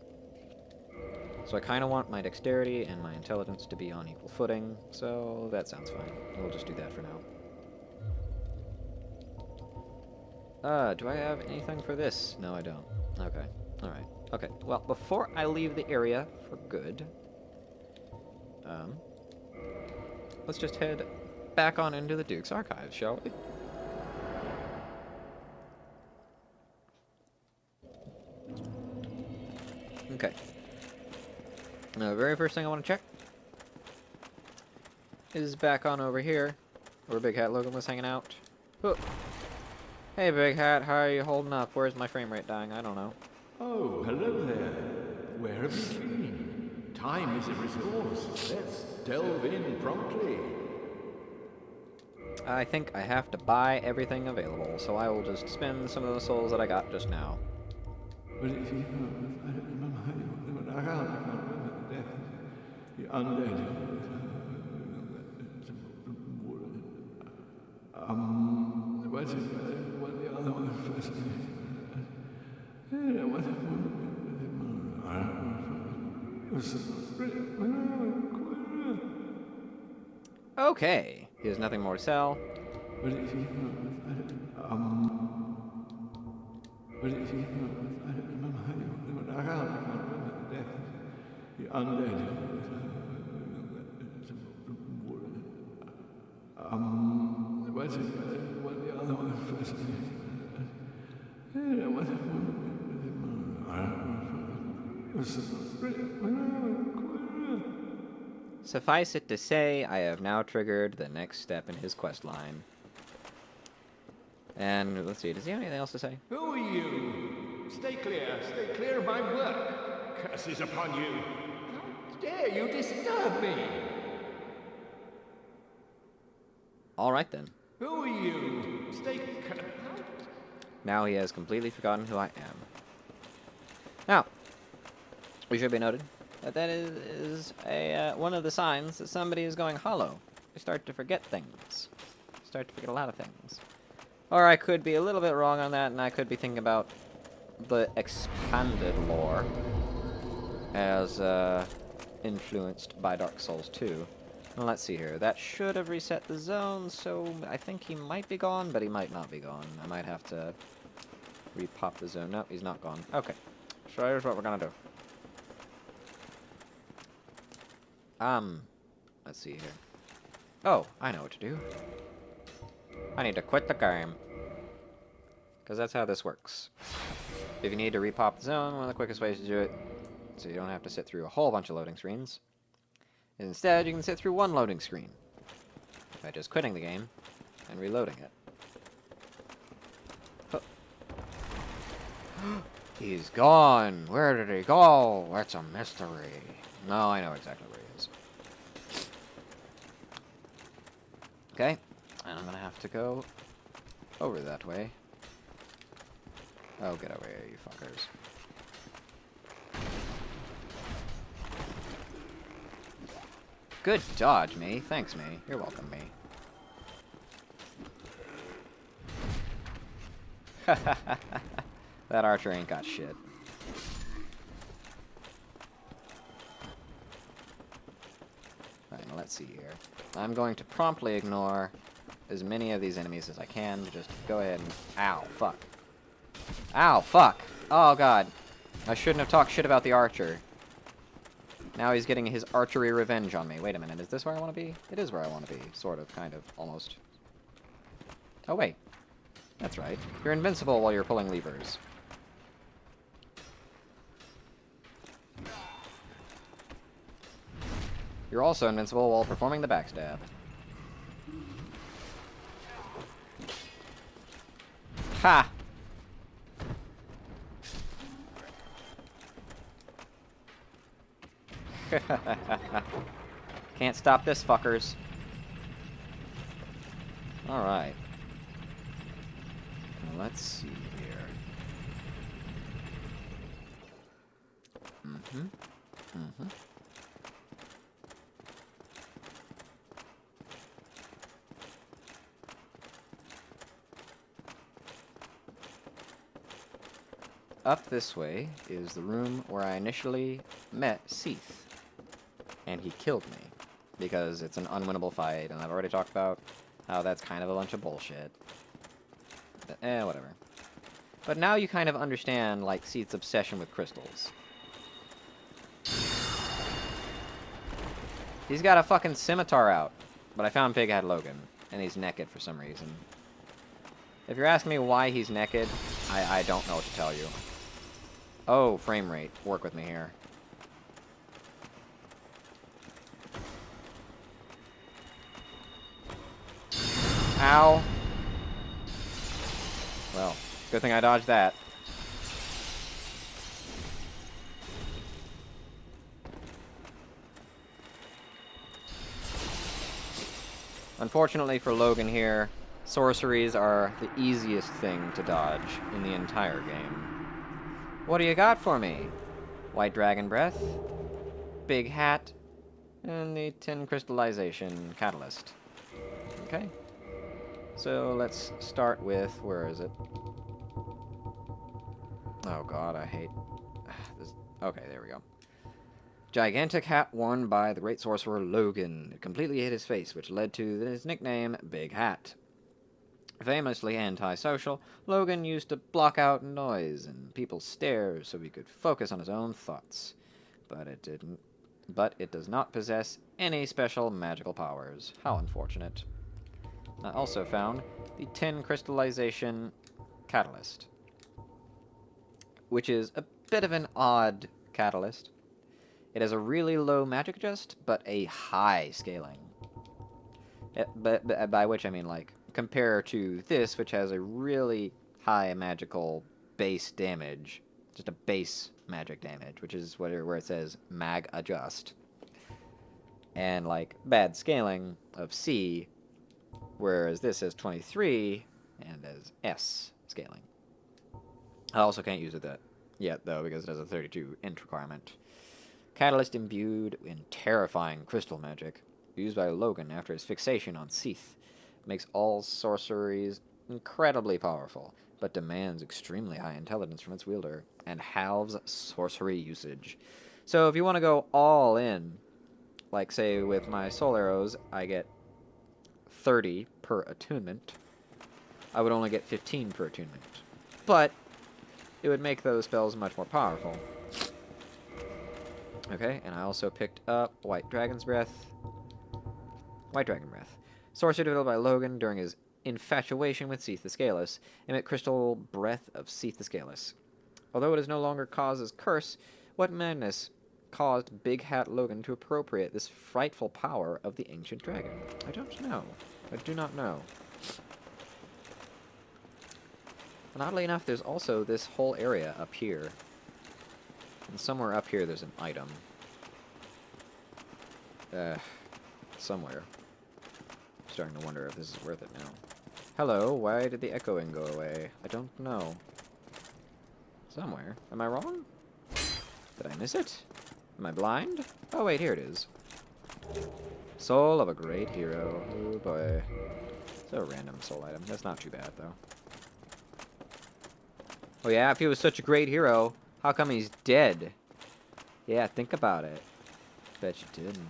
So I kind of want my dexterity and my intelligence to be on equal footing, so that sounds fine. We'll just do that for now. Do I have anything for this? No, I don't. Okay. Alright. Okay. Well, before I leave the area for good, let's just head back on into the Duke's Archives, shall we? Okay. Now, the very first thing I want to check is back on over here, where Big Hat Logan was hanging out. Oh. Hey, Big Hat, how are you holding up? Where's my frame rate dying? I don't know. Oh, hello there. Where have you been? Time is a resource. Let's delve in promptly. I think I have to buy everything available, so I will just spend some of the souls that I got just now. Okay, he has nothing more to sell. Suffice it to say, I have now triggered the next step in his quest line. And let's see, does he have anything else to say? Who are you? Stay clear of my work. Curses upon you. How dare you disturb me? Alright then. Who are you? Now he has completely forgotten who I am. Now, we should be noted that that is one of the signs that somebody is going hollow. You start to forget things. You start to forget a lot of things. Or I could be a little bit wrong on that, and I could be thinking about the expanded lore as influenced by Dark Souls 2. Well, let's see here. That should have reset the zone, so I think he might be gone, but he might not be gone. I might have to repop the zone. No, he's not gone. Okay. So here's what we're gonna do. Let's see here. Oh, I know what to do. I need to quit the game. Because that's how this works. If you need to repop the zone, one of the quickest ways to do it, so you don't have to sit through a whole bunch of loading screens, is instead you can sit through one loading screen by just quitting the game and reloading it. Oh. He's gone! Where did he go? That's a mystery. No, I know exactly where he is. Okay, and I'm gonna have to go over that way. Oh, get over here, you fuckers. Good dodge, me. Thanks, me. You're welcome, me. That archer ain't got shit. Alright, now let's see here. I'm going to promptly ignore as many of these enemies as I can. Just go ahead and... Ow, fuck. Ow, fuck. Oh, God. I shouldn't have talked shit about the archer. Now he's getting his archery revenge on me. Wait a minute, is this where I want to be? It is where I want to be. Sort of, kind of, almost. Oh, wait. That's right. You're invincible while you're pulling levers. You're also invincible while performing the backstab. Ha! Can't stop this, fuckers. Alright. Let's see here. Up this way is the room where I initially met Seath. And he killed me. Because it's an unwinnable fight, and I've already talked about how that's kind of a bunch of bullshit. But, whatever. But now you kind of understand, like, Seath's obsession with crystals. He's got a fucking scimitar out. But I found Big Hat Logan, and he's naked for some reason. If you're asking me why he's naked, I don't know what to tell you. Oh, frame rate. Work with me here. Ow. Well, good thing I dodged that. Unfortunately for Logan here, sorceries are the easiest thing to dodge in the entire game. What do you got for me? White Dragon Breath, Big Hat, and the Tin Crystallization Catalyst. Okay. So let's start with, where is it? Oh god, I hate this. Okay, there we go. Gigantic hat worn by the great sorcerer Logan. It completely hid his face, which led to his nickname, Big Hat. Famously antisocial, Logan used to block out noise and people's stares so he could focus on his own thoughts. But it does not possess any special magical powers. How unfortunate. I also found the Tin Crystallization Catalyst, which is a bit of an odd catalyst. It has a really low magic adjust, but a high scaling. But by which I mean, like, compare to this, which has a really high magical base damage. Just a base magic damage, which is where it says mag adjust. And, like, bad scaling of C, whereas this has 23 and has S scaling. I also can't use it yet, though, because it has a 32 int requirement. Catalyst imbued in terrifying crystal magic, used by Logan after his fixation on Seath, makes all sorceries incredibly powerful, but demands extremely high intelligence from its wielder, and halves sorcery usage. So if you want to go all in, like say with my soul arrows, I get 30 per attunement, I would only get 15 per attunement. But it would make those spells much more powerful. Okay, and I also picked up White Dragon's Breath. White Dragon Breath. Sorcery developed by Logan during his infatuation with Seath the Scaleless. Emit crystal breath of Seath the Scaleless. Although it is no longer Cause's curse, what madness caused Big Hat Logan to appropriate this frightful power of the ancient dragon? I don't know. I do not know. And oddly enough, there's also this whole area up here. And somewhere up here there's an item. Somewhere. I'm starting to wonder if this is worth it now. Hello, why did the echoing go away? I don't know. Somewhere. Am I wrong? Did I miss it? Am I blind? Oh wait, here it is. Soul of a great hero. Oh boy. It's a random soul item. That's not too bad, though. Oh yeah, if he was such a great hero, how come he's dead? Yeah, think about it. Bet you didn't.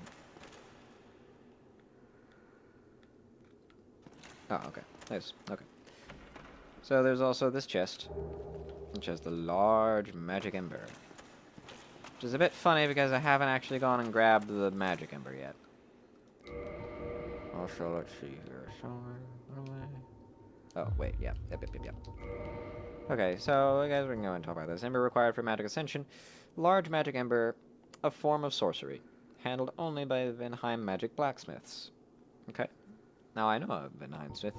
Oh, okay. Nice. Okay. So there's also this chest. which has the large magic ember. Which is a bit funny because I haven't actually gone and grabbed the magic ember yet. Also, let's see here. Oh, wait, yeah. Yep. Okay, so I guess we can go and talk about this. Ember required for magic ascension. Large magic ember, a form of sorcery. Handled only by Vinheim magic blacksmiths. Okay. Now I know a Vinheim smith.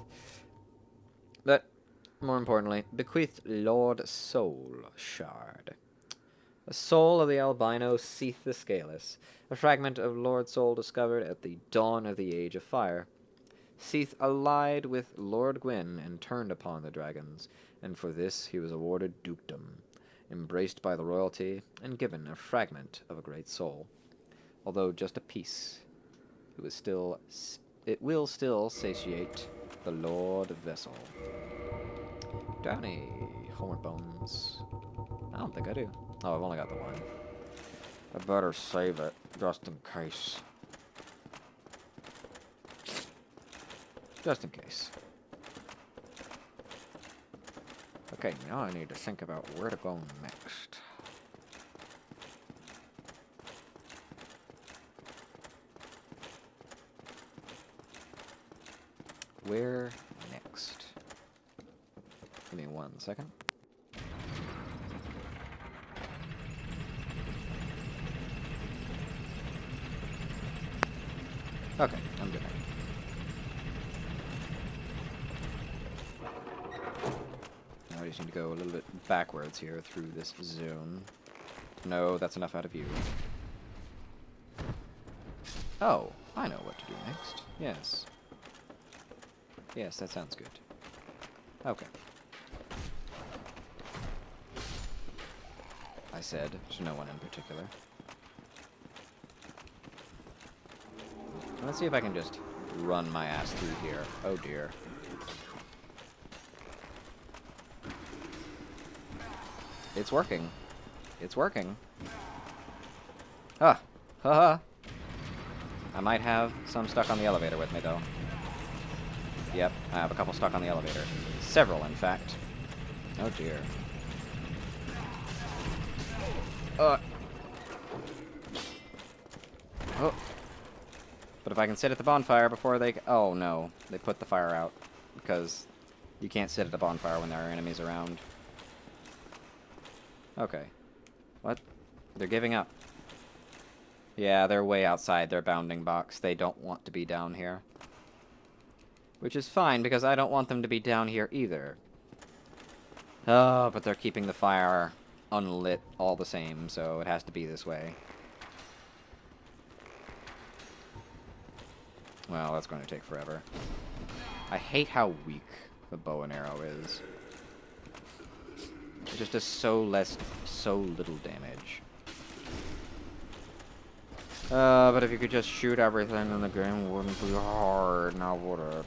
But, more importantly, bequeathed Lord Soul Shard. A soul of the albino Seath the Scaleless. A fragment of Lord Soul discovered at the dawn of the Age of Fire. Seath allied with Lord Gwyn and turned upon the dragons, and for this he was awarded dukedom, embraced by the royalty, and given a fragment of a great soul. Although just a piece, it will still satiate the Lord Vessel. Do I have any homeward bones? I don't think I do. Oh, I've only got the one. I better save it, just in case. Just in case. Okay, now I need to think about where to go next. Where next? Give me 1 second. Okay, I'm good. Now I just need to go a little bit backwards here through this zone. No, that's enough out of view. Oh, I know what to do next. Yes. Yes, that sounds good. Okay. I said to no one in particular. Let's see if I can just run my ass through here. Oh dear. It's working. It's working. Ah! Haha! I might have some stuck on the elevator with me, though. Yep, I have a couple stuck on the elevator. Several, in fact. Oh dear. Oh! But if I can sit at the bonfire before they... Oh, no. They put the fire out. Because you can't sit at the bonfire when there are enemies around. Okay. What? They're giving up. Yeah, they're way outside their bounding box. They don't want to be down here. Which is fine, because I don't want them to be down here either. Oh, but they're keeping the fire unlit all the same, so it has to be this way. Well, that's going to take forever. I hate how weak the bow and arrow is. It just does so little damage. But if you could just shoot everything, then the game wouldn't be hard, now would it?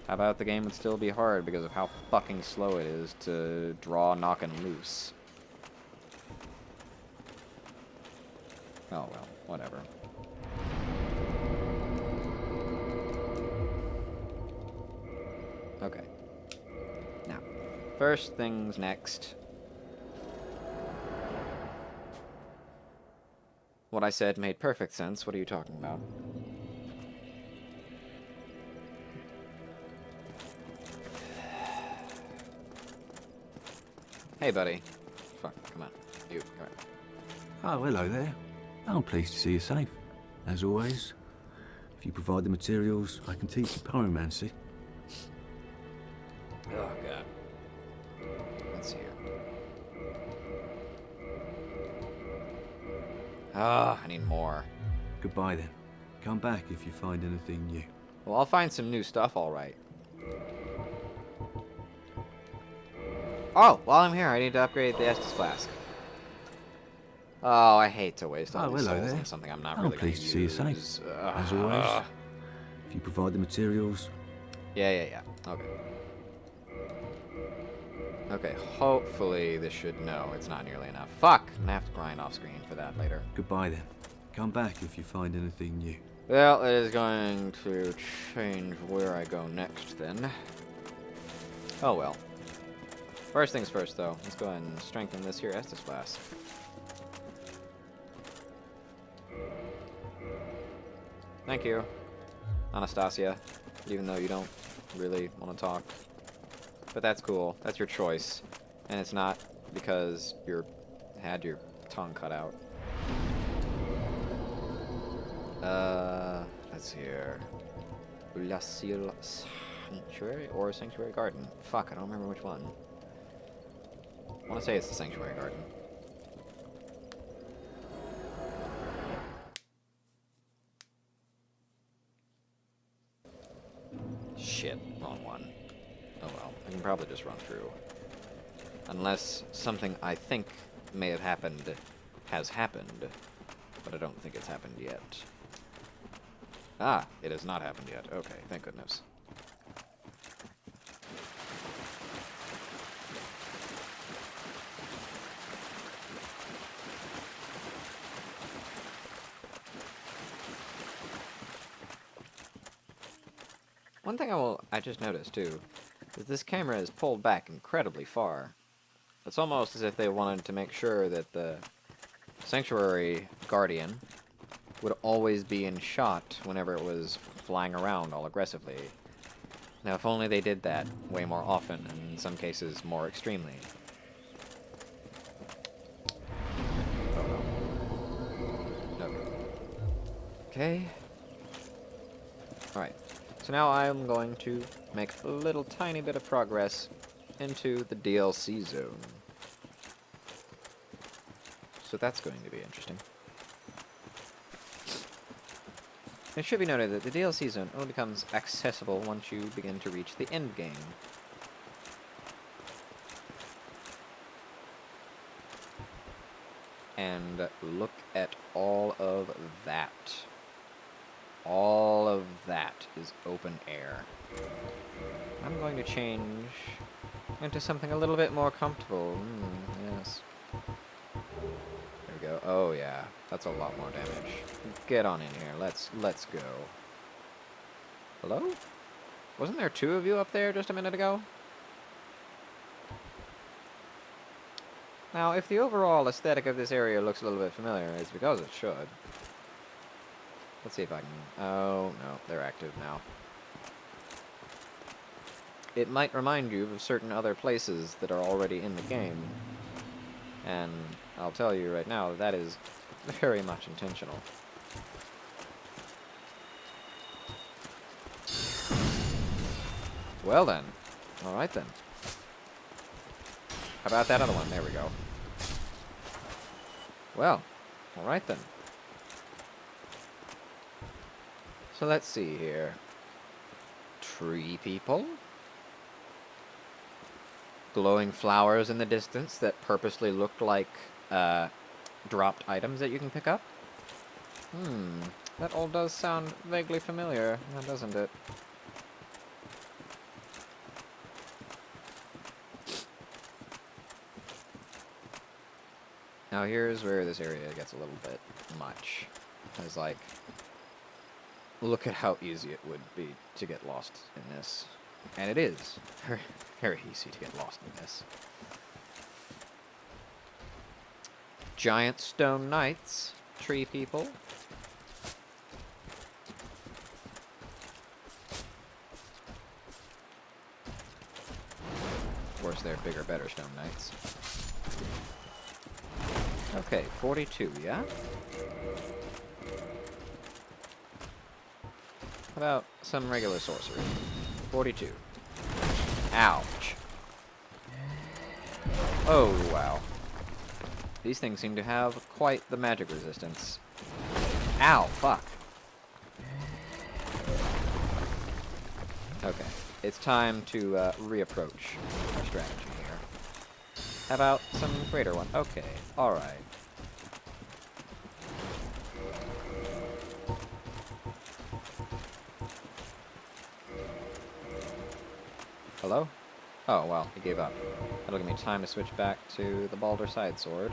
How about the game would still be hard because of how fucking slow it is to draw, knock, and loose? Oh well, whatever. Okay. Now, first things next. What I said made perfect sense. What are you talking about? Hey, buddy. Fuck, come on. You, come on. Oh, hello there. I'm pleased to see you safe. As always, if you provide the materials, I can teach you pyromancy. Oh, God. Let's see here. Ah, I need more. Goodbye then. Come back if you find anything new. Well, I'll find some new stuff, all right. Oh, while I'm here, I need to upgrade the Estus Flask. Oh, I hate to waste all these souls on something I'm not really going to use. Pleased to see you safe. As always, if you provide the materials. Yeah. Okay. Okay, hopefully this should... No, it's not nearly enough. Fuck! I'm gonna have to grind off screen for that later. Goodbye then. Come back if you find anything new. Well, it is going to change where I go next then. Oh well. First things first, though. Let's go ahead and strengthen this here Estus Flask. Thank you, Anastasia, even though you don't really want to talk. But that's cool. That's your choice. And it's not because you had your tongue cut out. Let's see here. Ulasil Sanctuary or Sanctuary Garden? Fuck, I don't remember which one. I want to say it's the Sanctuary Garden. Shit, wrong one. Oh well, I can probably just run through. Unless something I think may have happened has happened, but I don't think it's happened yet. Ah, it has not happened yet. Okay, thank goodness. One thing I just noticed too is this camera is pulled back incredibly far. It's almost as if they wanted to make sure that the Sanctuary Guardian would always be in shot whenever it was flying around all aggressively. Now, if only they did that way more often, and in some cases more extremely. Oh well. Okay. Alright. So now I'm going to make a little tiny bit of progress into the DLC zone. So that's going to be interesting. It should be noted that the DLC zone only becomes accessible once you begin to reach the end game. And look at all of that. All of that is open air. I'm going to change into something a little bit more comfortable. Yes. There we go. Oh yeah, that's a lot more damage. Get on in here. Let's go. Hello? Wasn't there two of you up there just a minute ago? Now, if the overall aesthetic of this area looks a little bit familiar, it's because it should. Let's see if I can... Oh, no, they're active now. It might remind you of certain other places that are already in the game. And I'll tell you right now, that is very much intentional. Well then. Alright then. How about that other one? There we go. Well, alright then. So let's see here. Tree people? Glowing flowers in the distance that purposely looked like dropped items that you can pick up? That all does sound vaguely familiar, now doesn't it? Now here's where this area gets a little bit much. It's like, look at how easy it would be to get lost in this. And it is. Very, very easy to get lost in this. Giant stone knights, tree people. Of course, they're bigger, better stone knights. Okay, 42, yeah? How about some regular sorcery? 42. Ouch. Oh, wow. These things seem to have quite the magic resistance. Ow, fuck. Okay, it's time to reapproach our strategy here. How about some greater one? Okay, alright. Hello? Oh, well, he gave up. That'll give me time to switch back to the Balder Side Sword.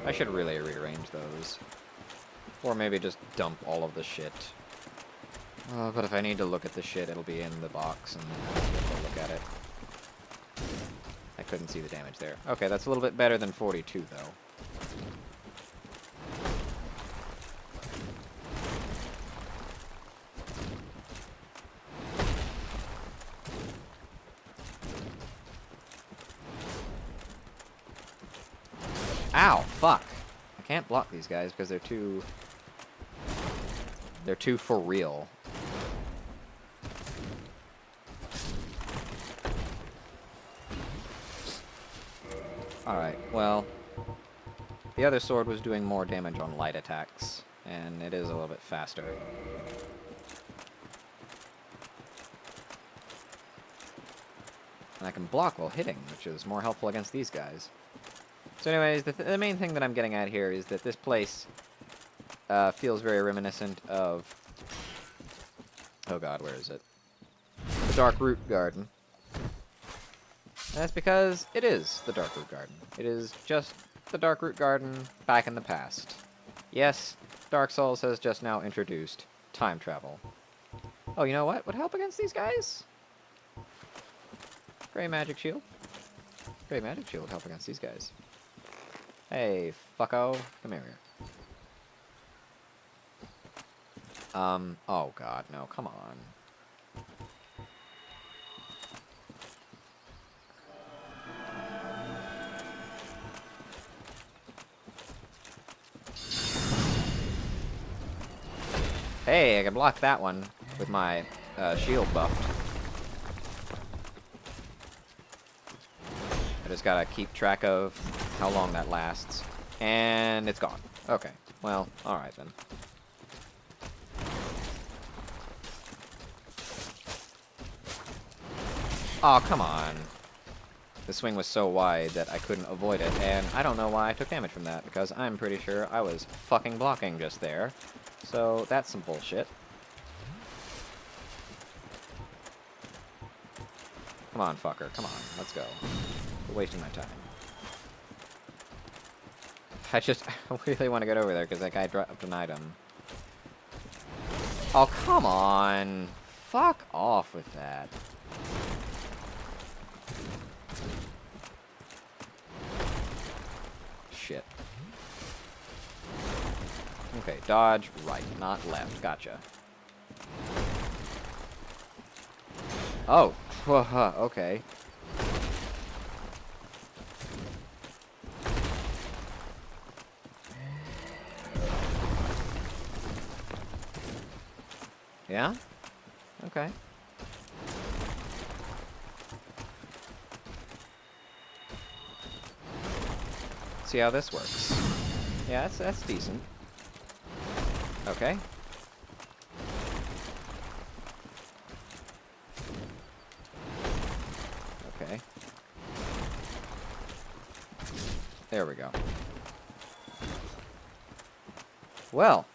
I should really rearrange those. Or maybe just dump all of the shit. But if I need to look at the shit, it'll be in the box, and I'll look at it. couldn't see the damage there. Okay, that's a little bit better than 42, though. Ow, fuck. I can't block these guys because they're too for real. Alright, well, the other sword was doing more damage on light attacks, and it is a little bit faster. And I can block while hitting, which is more helpful against these guys. So anyways, the main thing that I'm getting at here is that this place feels very reminiscent of... Oh god, where is it? The Dark Root Garden. And that's because it is the Dark Root Garden. It is just the Dark Root Garden back in the past. Yes, Dark Souls has just now introduced time travel. Oh, you know what would help against these guys? Grey Magic Shield. Grey Magic Shield would help against these guys. Hey, fucko. Come here. Oh god, no, come on. Hey, I can block that one with my shield buffed. I just gotta keep track of how long that lasts. And it's gone. Okay, well, alright then. Oh, come on. The swing was so wide that I couldn't avoid it, and I don't know why I took damage from that, because I'm pretty sure I was fucking blocking just there. So, that's some bullshit. Come on, fucker. Come on. Let's go. You're wasting my time. I really want to get over there, because that guy dropped an item. Oh, come on. Fuck off with that. Shit. Okay, dodge right, not left. Gotcha. Oh, okay. Yeah? Okay. See how this works. Yeah, that's decent. Okay. Okay. There we go. Well,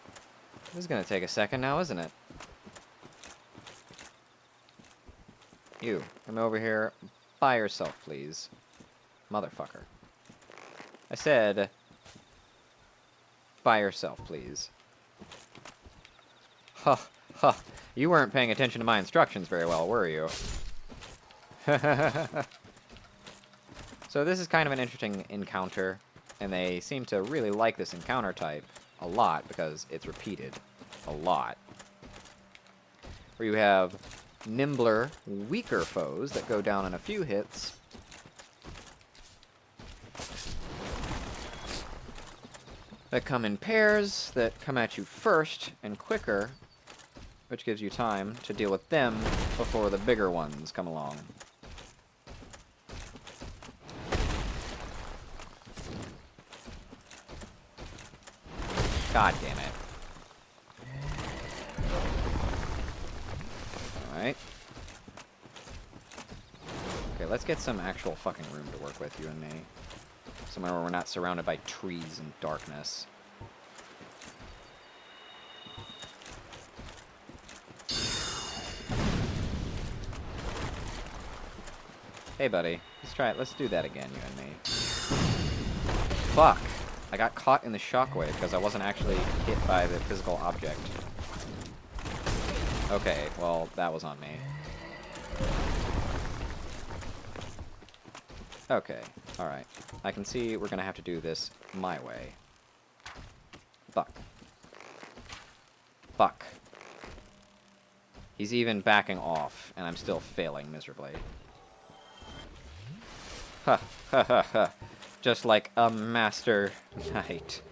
this is gonna take a second now, isn't it? You, come over here by yourself, please. Motherfucker. I said, by yourself, please. Huh, huh. You weren't paying attention to my instructions very well, were you? So this is kind of an interesting encounter, and they seem to really like this encounter type a lot because it's repeated a lot. Where you have nimbler, weaker foes that go down in a few hits, that come in pairs, that come at you first and quicker, which gives you time to deal with them before the bigger ones come along. God damn it. Alright. Okay, let's get some actual fucking room to work with, you and me. Somewhere where we're not surrounded by trees and darkness. Hey, buddy. Let's try it. Let's do that again, you and me. Fuck. I got caught in the shockwave because I wasn't actually hit by the physical object. Okay, well, that was on me. Okay, alright. I can see we're gonna have to do this my way. Fuck. Fuck. He's even backing off, and I'm still failing miserably. Ha, ha, ha, ha. Just like a master knight.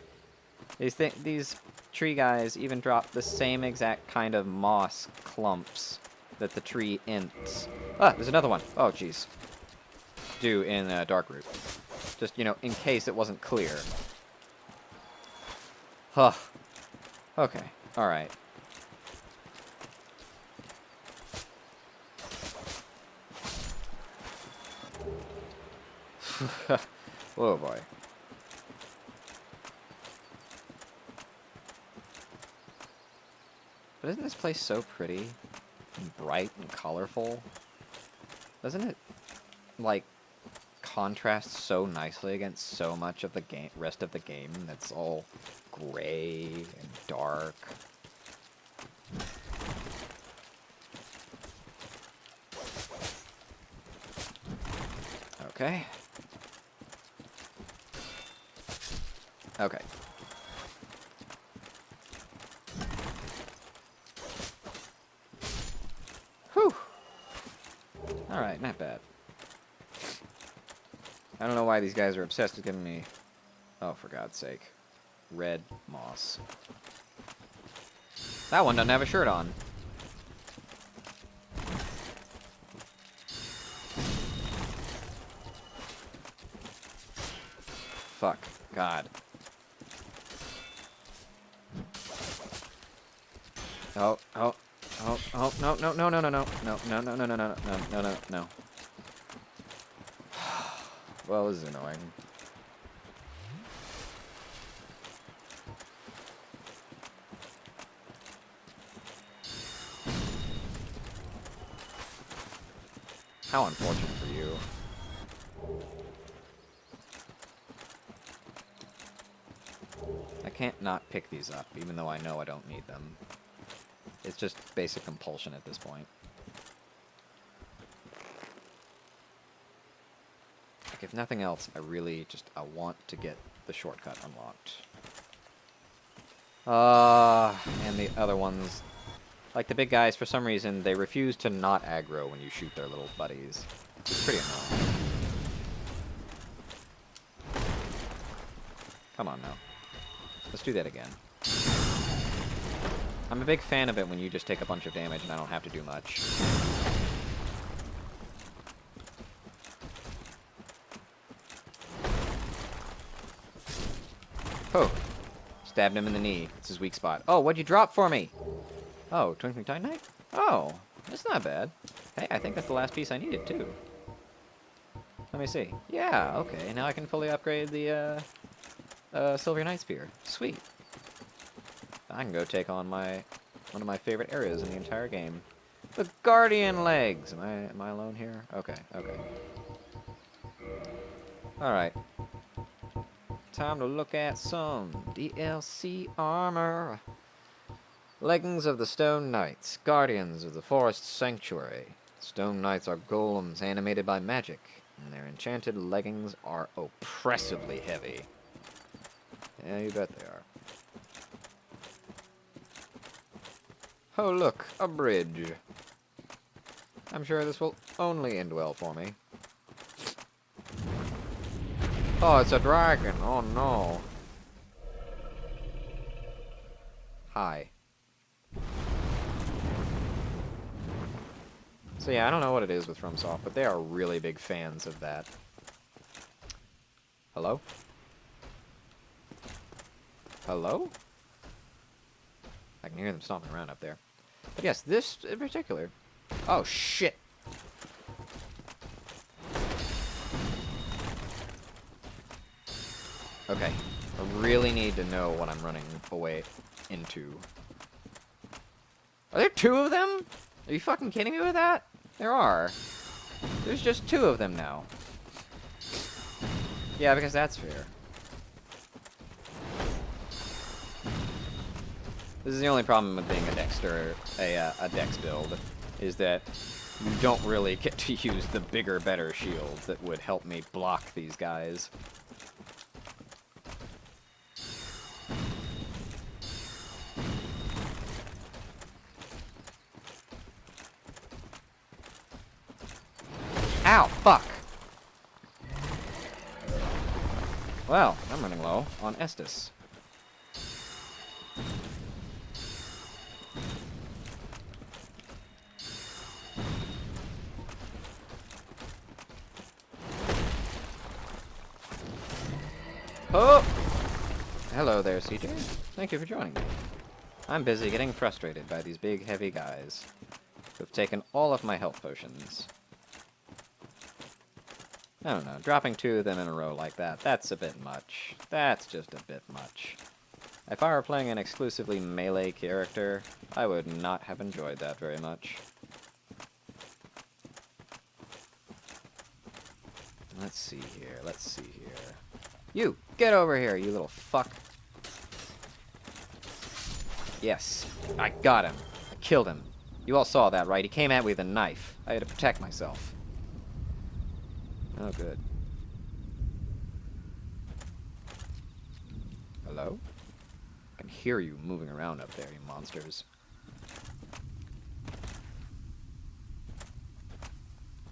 These tree guys even drop the same exact kind of moss clumps that the tree ints. Ah, there's another one. Oh, jeez. Do in Dark Root. Just, you know, in case it wasn't clear. Huh. Okay. Alright. Whoa, boy. But isn't this place so pretty and bright and colorful? Doesn't it, like, contrast so nicely against so much of the rest of the game that's all gray and dark? Okay. Okay. Whew. Alright, not bad. I don't know why these guys are obsessed with giving me... Oh, for God's sake. Red moss. That one doesn't have a shirt on. Fuck. God. Oh, oh, oh, oh, no, no, no, no, no, no, no, no, no, no, no, no, no, no, no, no. Well, this is annoying. How unfortunate for you. I can't not pick these up, even though I know I don't need them. It's just basic compulsion at this point. Like, if nothing else, I want to get the shortcut unlocked. And the other ones, like the big guys, for some reason, they refuse to not aggro when you shoot their little buddies. It's pretty annoying. Come on now. Let's do that again. I'm a big fan of it when you just take a bunch of damage and I don't have to do much. Oh. Stabbed him in the knee. It's his weak spot. Oh, what'd you drop for me? Oh, Twinkling Titanite? Oh, that's not bad. Hey, I think that's the last piece I needed, too. Let me see. Yeah, okay. Now I can fully upgrade the, Silver Knight Spear. Sweet. I can go take on one of my favorite areas in the entire game. The Guardian Legs! Am I alone here? Okay, okay. Alright. Time to look at some DLC armor. Leggings of the Stone Knights, Guardians of the Forest Sanctuary. Stone Knights are golems animated by magic, and their enchanted leggings are oppressively heavy. Yeah, you bet they are. Oh look, a bridge. I'm sure this will only end well for me. Oh, it's a dragon. Oh no. Hi. So yeah, I don't know what it is with FromSoft, but they are really big fans of that. Hello? Hello? I can hear them stomping around up there. But yes, this in particular. Oh, shit. Okay. I really need to know what I'm running away into. Are there two of them? Are you fucking kidding me with that? There are. There's just two of them now. Yeah, because that's fair. This is the only problem with being a Dex build, is that you don't really get to use the bigger, better shield that would help me block these guys. Ow, fuck! Well, I'm running low on Estus. Oh! Hello there, CJ. Thank you for joining me. I'm busy getting frustrated by these big, heavy guys who've taken all of my health potions. I don't know, dropping 2 of them in a row like that, that's a bit much. That's just a bit much. If I were playing an exclusively melee character, I would not have enjoyed that very much. Let's see here, let's see here. You! Get over here, you little fuck! Yes, I got him. I killed him. You all saw that, right? He came at me with a knife. I had to protect myself. Oh, good. Hello? I can hear you moving around up there, you monsters.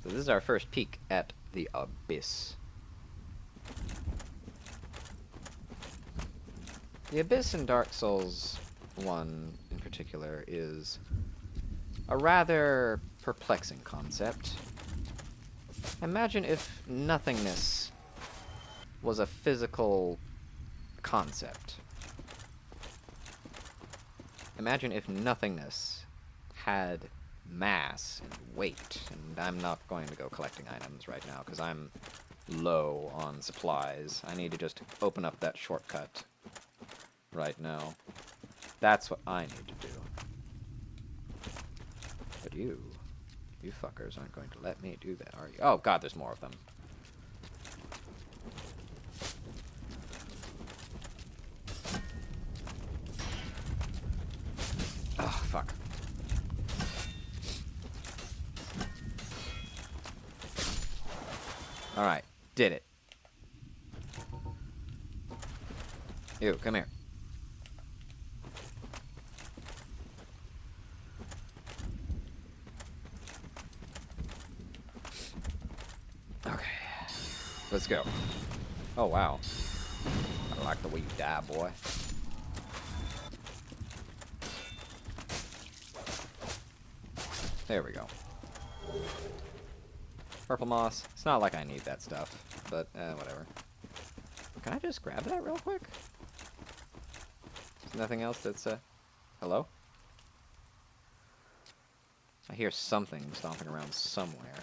So this is our first peek at the Abyss. The Abyss in Dark Souls 1, in particular, is a rather perplexing concept. Imagine if nothingness was a physical concept. Imagine if nothingness had mass and weight, and I'm not going to go collecting items right now because I'm low on supplies. I need to just open up that shortcut right now. That's what I need to do. But you fuckers aren't going to let me do that, are you? Oh god, there's more of them. Oh, fuck. Alright, did it. You, come here. Okay. Let's go. Oh, wow. I like the way you die, boy. There we go. Purple moss. It's not like I need that stuff, but whatever. Can I just grab that real quick? There's nothing else that's, hello? I hear something stomping around somewhere.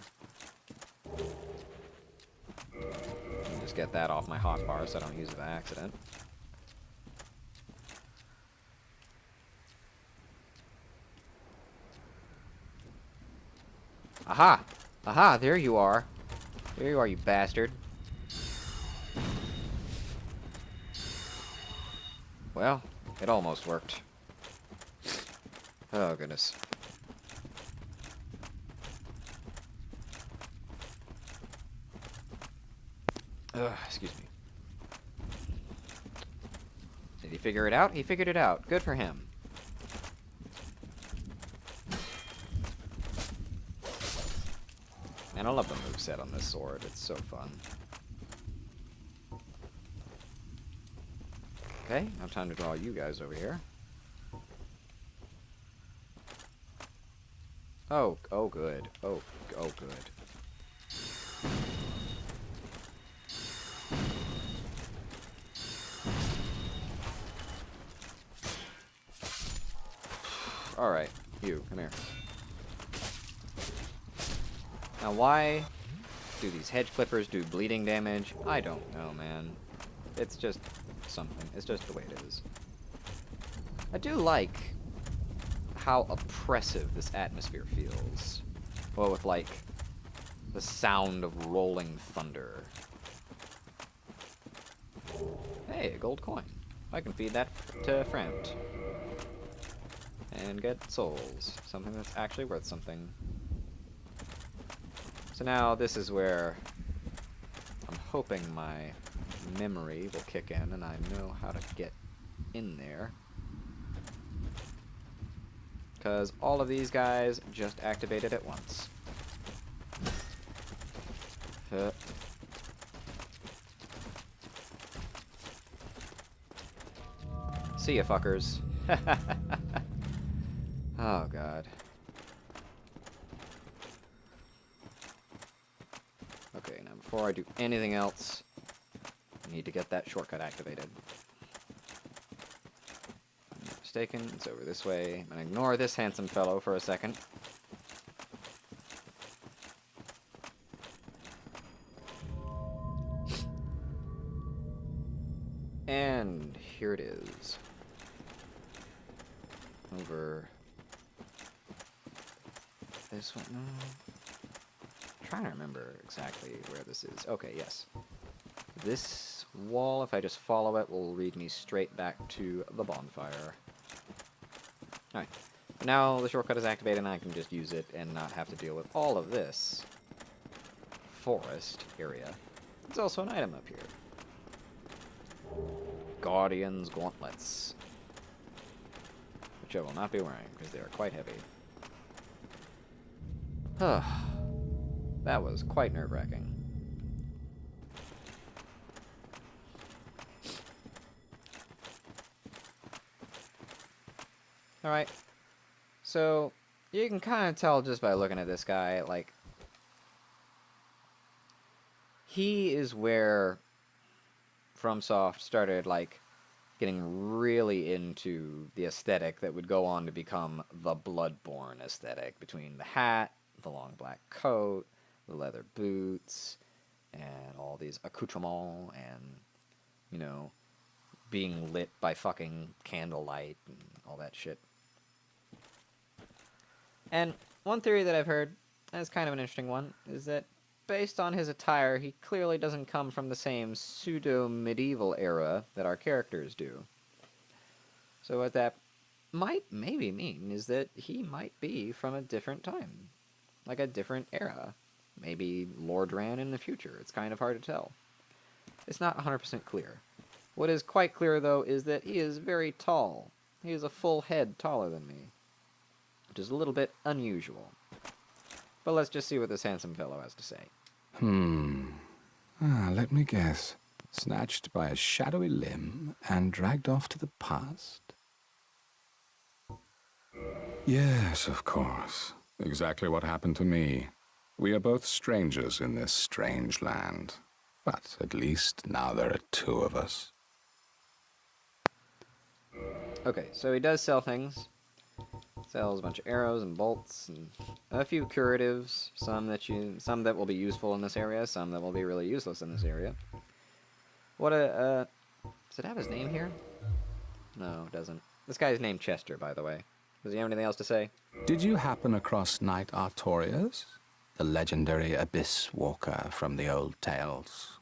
Just get that off my hotbar so I don't use it by accident. Aha! Aha, there you are. There you are, you bastard. Well, it almost worked. Oh, goodness. Ugh, excuse me. Did he figure it out? He figured it out. Good for him. Man, I love the moveset on this sword. It's so fun. Okay, now time to draw you guys over here. Oh, oh good. Oh, oh good. Alright, you, come here. Now why do these hedge clippers do bleeding damage? I don't know, man. It's just something. It's just the way it is. I do like how oppressive this atmosphere feels. Well, with like the sound of rolling thunder. Hey, a gold coin. I can feed that to Friend. And get souls. Something that's actually worth something. So now this is where I'm hoping my memory will kick in and I know how to get in there. Because all of these guys just activated at once. See ya, fuckers. Oh, God. Okay, now before I do anything else, I need to get that shortcut activated. I'm not mistaken, it's over this way. I'm gonna ignore this handsome fellow for a second. And here it is. Over this one. No. I'm trying to remember exactly where this is. Okay, yes. This wall, if I just follow it, will lead me straight back to the bonfire. Alright. Now the shortcut is activated and I can just use it and not have to deal with all of this forest area. There's also an item up here. Guardian's Gauntlets. Which I will not be wearing, because they are quite heavy. That was quite nerve-wracking. Alright. So, you can kind of tell just by looking at this guy, like, he is where FromSoft started, like, getting really into the aesthetic that would go on to become the Bloodborne aesthetic, between the hat, the long black coat, the leather boots, and all these accoutrements, and, you know, being lit by fucking candlelight and all that shit. And one theory that I've heard, and it's kind of an interesting one, is that based on his attire, he clearly doesn't come from the same pseudo-medieval era that our characters do. So what that might maybe mean is that he might be from a different time. Like a different era. Maybe Lord Ran in the future. It's kind of hard to tell. It's not 100% clear. What is quite clear, though, is that he is very tall. He is a full head taller than me. Which is a little bit unusual. But let's just see what this handsome fellow has to say. Let me guess. Snatched by a shadowy limb and dragged off to the past? Yes, of course. Exactly what happened to me. We are both strangers in this strange land. But at least now there are two of us. Okay, so he does sell things. Sells a bunch of arrows and bolts and a few curatives. Some that will be useful in this area, some that will be really useless in this area. What a does it have his name here? No, it doesn't. This guy's named Chester, by the way. Does he have anything else to say? Did you happen across Knight Artorias? The legendary abyss walker from the old tales?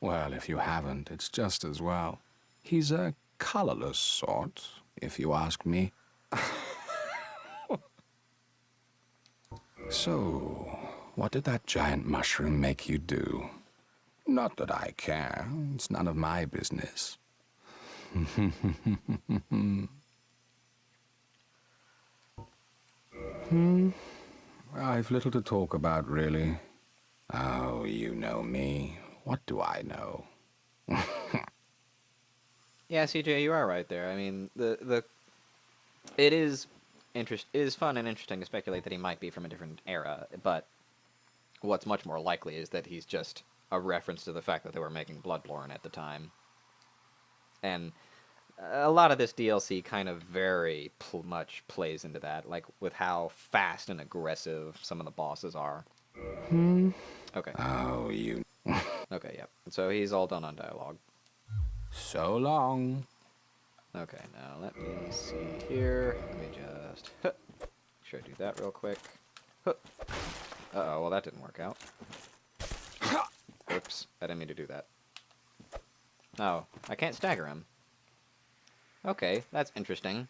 Well, if you haven't, it's just as well. He's a colorless sort, if you ask me. So, what did that giant mushroom make you do? Not that I care. It's none of my business. I've little to talk about, really. Oh, you know me. What do I know? Yeah, CJ, you are right there. I mean, it is fun and interesting to speculate that he might be from a different era, but what's much more likely is that he's just a reference to the fact that they were making Bloodborne at the time. And a lot of this DLC kind of very much plays into that, like with how fast and aggressive some of the bosses are. Okay. Oh, you... Okay, yep. So he's all done on dialogue. So long. Okay, now let me see here. Let me just... Make sure I do that real quick. Uh-oh, well that didn't work out. Oops, I didn't mean to do that. Oh, I can't stagger him. Okay, that's interesting.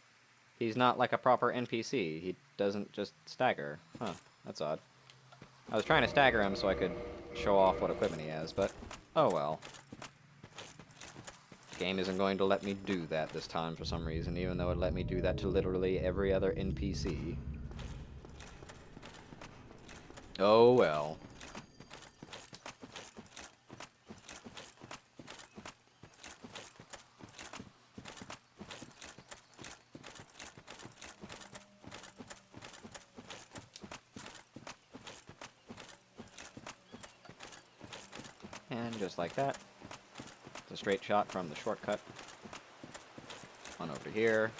He's not like a proper NPC. He doesn't just stagger. Huh, that's odd. I was trying to stagger him so I could show off what equipment he has, but oh well. The game isn't going to let me do that this time for some reason, even though it let me do that to literally every other NPC. Oh well. And just like that, it's a straight shot from the shortcut on over to here.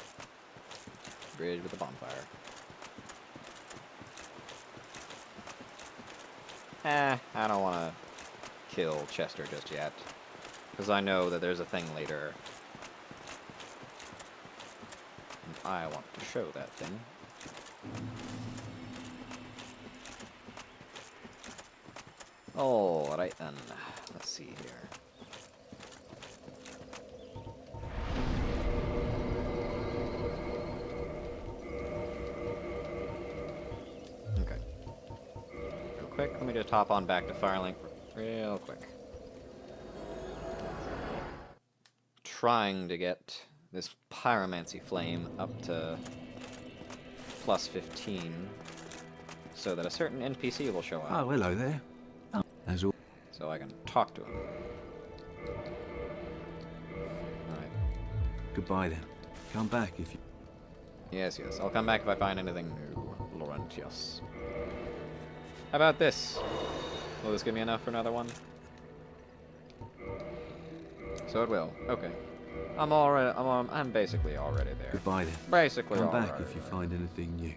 Bridge with a bonfire. I don't want to kill Chester just yet, because I know that there's a thing later. And I want to show that thing. Alright then, let's see here. Okay. Real quick, let me just hop on back to Firelink real quick. Trying to get this pyromancy flame up to plus 15 so that a certain NPC will show up. Oh, hello there. As all. So I can talk to him. Alright. Goodbye then. Come back if you. Yes, yes. I'll come back if I find anything new, Laurentius. How about this? Will this give me enough for another one? So it will. Okay. I'm basically already there. Goodbye then. Basically Come already back if you there. find anything new.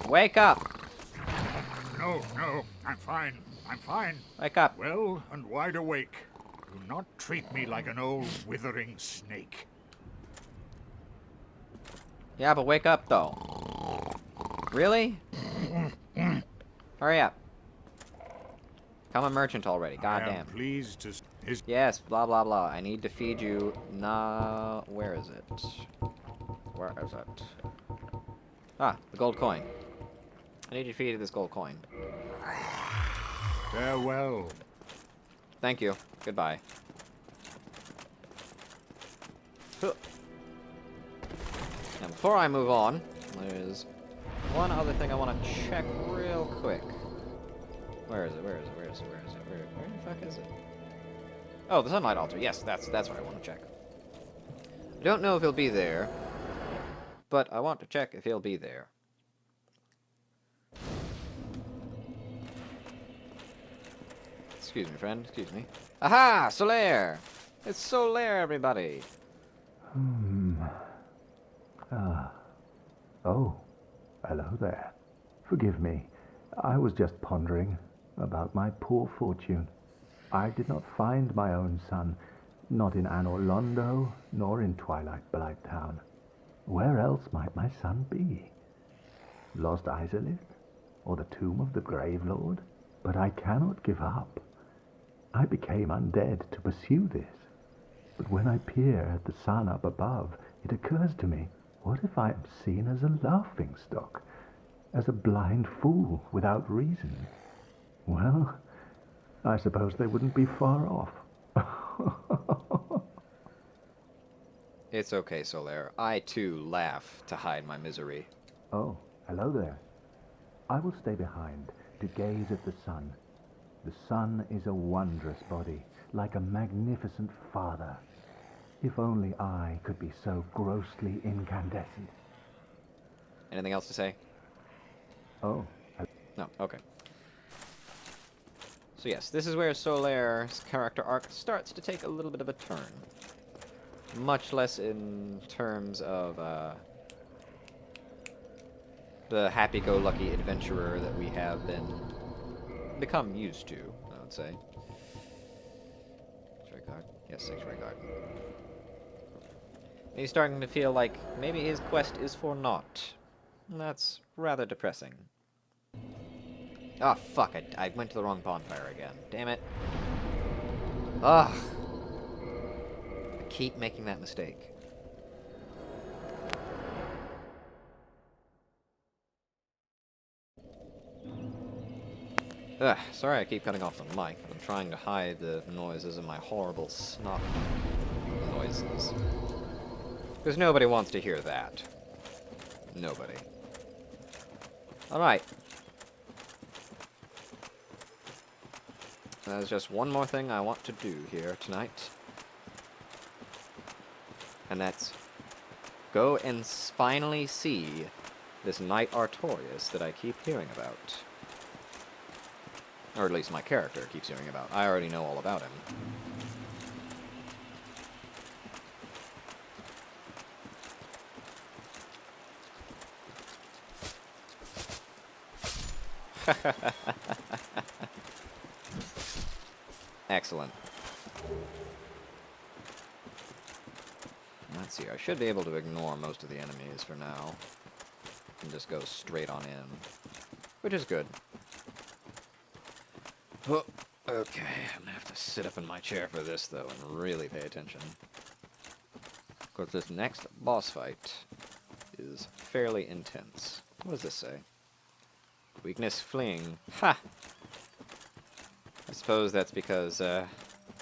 Wake up! No, no, I'm fine. I'm fine. Wake up! Well and wide awake. Do not treat me like an old withering snake. Yeah, but wake up though. Really? Hurry up. Become a merchant already. I am Goddamn. pleased to. Is Yes, blah blah blah. I need to feed you. Nah, where is it? Where is it? Ah, the gold coin. I need you to feed you this gold coin. farewell. Thank you. Goodbye. Huh. Now, before I move on, there's one other thing I want to check real quick. Where is it? Where is it? Where is it? Where is it? Where the fuck is it? Oh, the sunlight altar. Yes, that's what I want to check. I don't know if he'll be there, but I want to check if he'll be there. Excuse me, friend. Excuse me. Aha! Solaire! It's Solaire, everybody! Oh, hello there. Forgive me. I was just pondering about my poor fortune. I did not find my own son, not in Anor Londo, nor in Twilight Blighttown. Where else might my son be? Lost Izalith? Or the tomb of the Grave Lord? But I cannot give up. I became undead to pursue this. But when I peer at the sun up above, it occurs to me, what if I am seen as a laughingstock? As a blind fool without reason? Well, I suppose they wouldn't be far off. It's okay, Solaire. I, too, laugh to hide my misery. Oh, hello there. I will stay behind to gaze at the sun. The sun is a wondrous body, like a magnificent father. If only I could be so grossly incandescent. Anything else to say? Oh, No, okay. So yes, this is where Solaire's character arc starts to take a little bit of a turn. Much less in terms of, the happy-go-lucky adventurer that we have become used to, I would say. Sanctuary Garden? Yes, Sanctuary Garden. He's starting to feel like maybe his quest is for naught. And that's rather depressing. Ah, fuck, I went to the wrong bonfire again. Damn it. Ugh. I keep making that mistake. Ugh, sorry I keep cutting off the mic, but I'm trying to hide the noises of my horrible snot noises. Because nobody wants to hear that. Nobody. Alright. There's just one more thing I want to do here tonight. And that's go and finally see this Knight Artorias that I keep hearing about. Or at least my character keeps hearing about. I already know all about him. Excellent. Let's see, I should be able to ignore most of the enemies for now. And just go straight on in. Which is good. Oh, okay, I'm gonna have to sit up in my chair for this, though, and really pay attention. Because this next boss fight is fairly intense. What does this say? Weakness fleeing. Ha! I suppose that's because,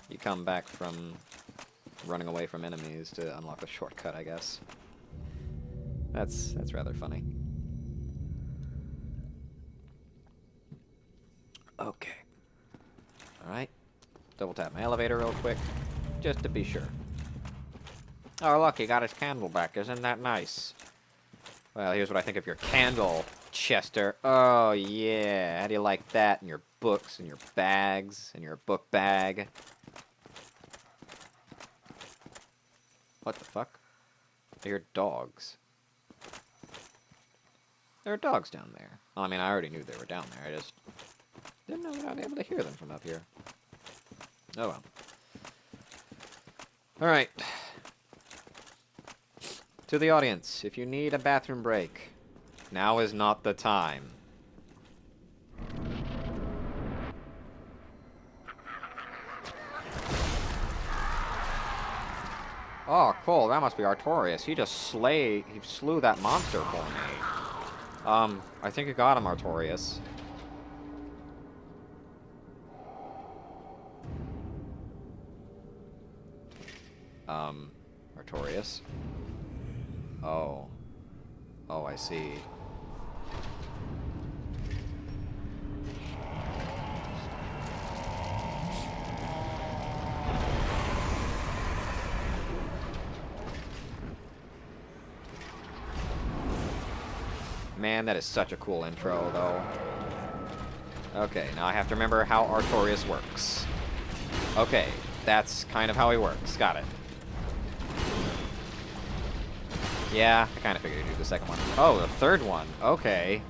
you come back from running away from enemies to unlock a shortcut, I guess. That's rather funny. Okay. Alright. Double tap my elevator real quick, just to be sure. Oh, look, he got his candle back. Isn't that nice? Well, here's what I think of your candle, Chester. Oh, yeah. How do you like that? And your books, and your bags, and your book bag. What the fuck? I hear dogs. There are dogs down there. Well, I mean, I already knew they were down there. I just didn't know that I'd be able to hear them from up here. Oh well. Alright. To the audience, if you need a bathroom break, now is not the time. Oh, cool. That must be Artorias. He slew that monster for me. I think you got him, Artorias. Artorias? Oh. Oh, I see. Man, that is such a cool intro, though. Okay, now I have to remember how Artorias works. Okay, that's kind of how he works. Got it. Yeah, I kind of figured he'd do the second one. Oh, the third one. Okay.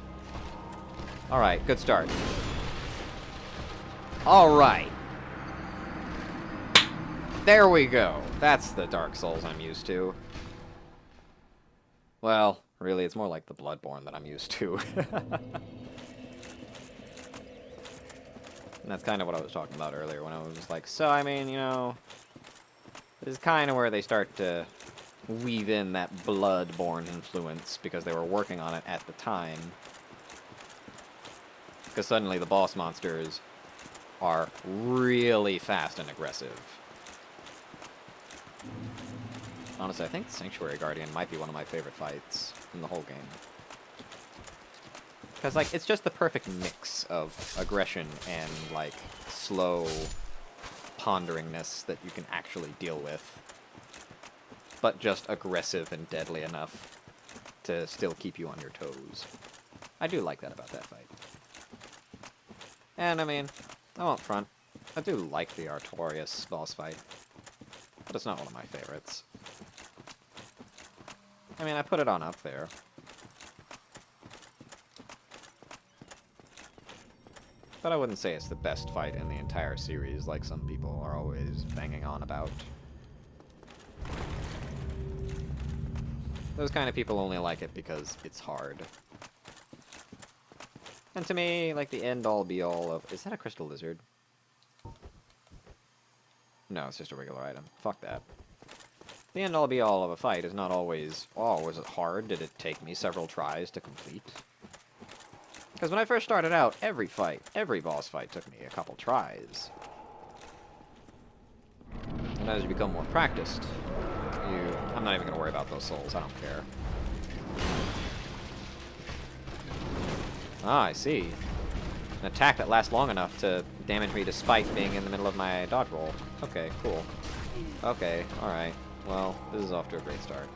Alright, good start. Alright. There we go. That's the Dark Souls I'm used to. Well, really, it's more like the Bloodborne that I'm used to. And that's kind of what I was talking about earlier when I was like, so, I mean, you know, this is kind of where they start to weave in that Bloodborne influence because they were working on it at the time. Because suddenly the boss monsters are really fast and aggressive. Honestly, I think Sanctuary Guardian might be one of my favorite fights in the whole game. Because, like, it's just the perfect mix of aggression and, like, slow ponderingness that you can actually deal with. But just aggressive and deadly enough to still keep you on your toes. I do like that about that fight. And, I mean, I won't front. I do like the Artorias boss fight. But it's not one of my favorites. I mean, I put it on up there. But I wouldn't say it's the best fight in the entire series, like some people are always banging on about. Those kind of people only like it because it's hard. And to me, like, the end-all be-all of... Is that a crystal lizard? No, it's just a regular item. Fuck that. The end-all be-all of a fight is not always, oh, was it hard? Did it take me several tries to complete? Because when I first started out, every boss fight took me a couple tries. And as you become more practiced, I'm not even going to worry about those souls, I don't care. Ah, I see. An attack that lasts long enough to damage me despite being in the middle of my dodge roll. Okay, cool. Okay, alright. Well, this is off to a great start.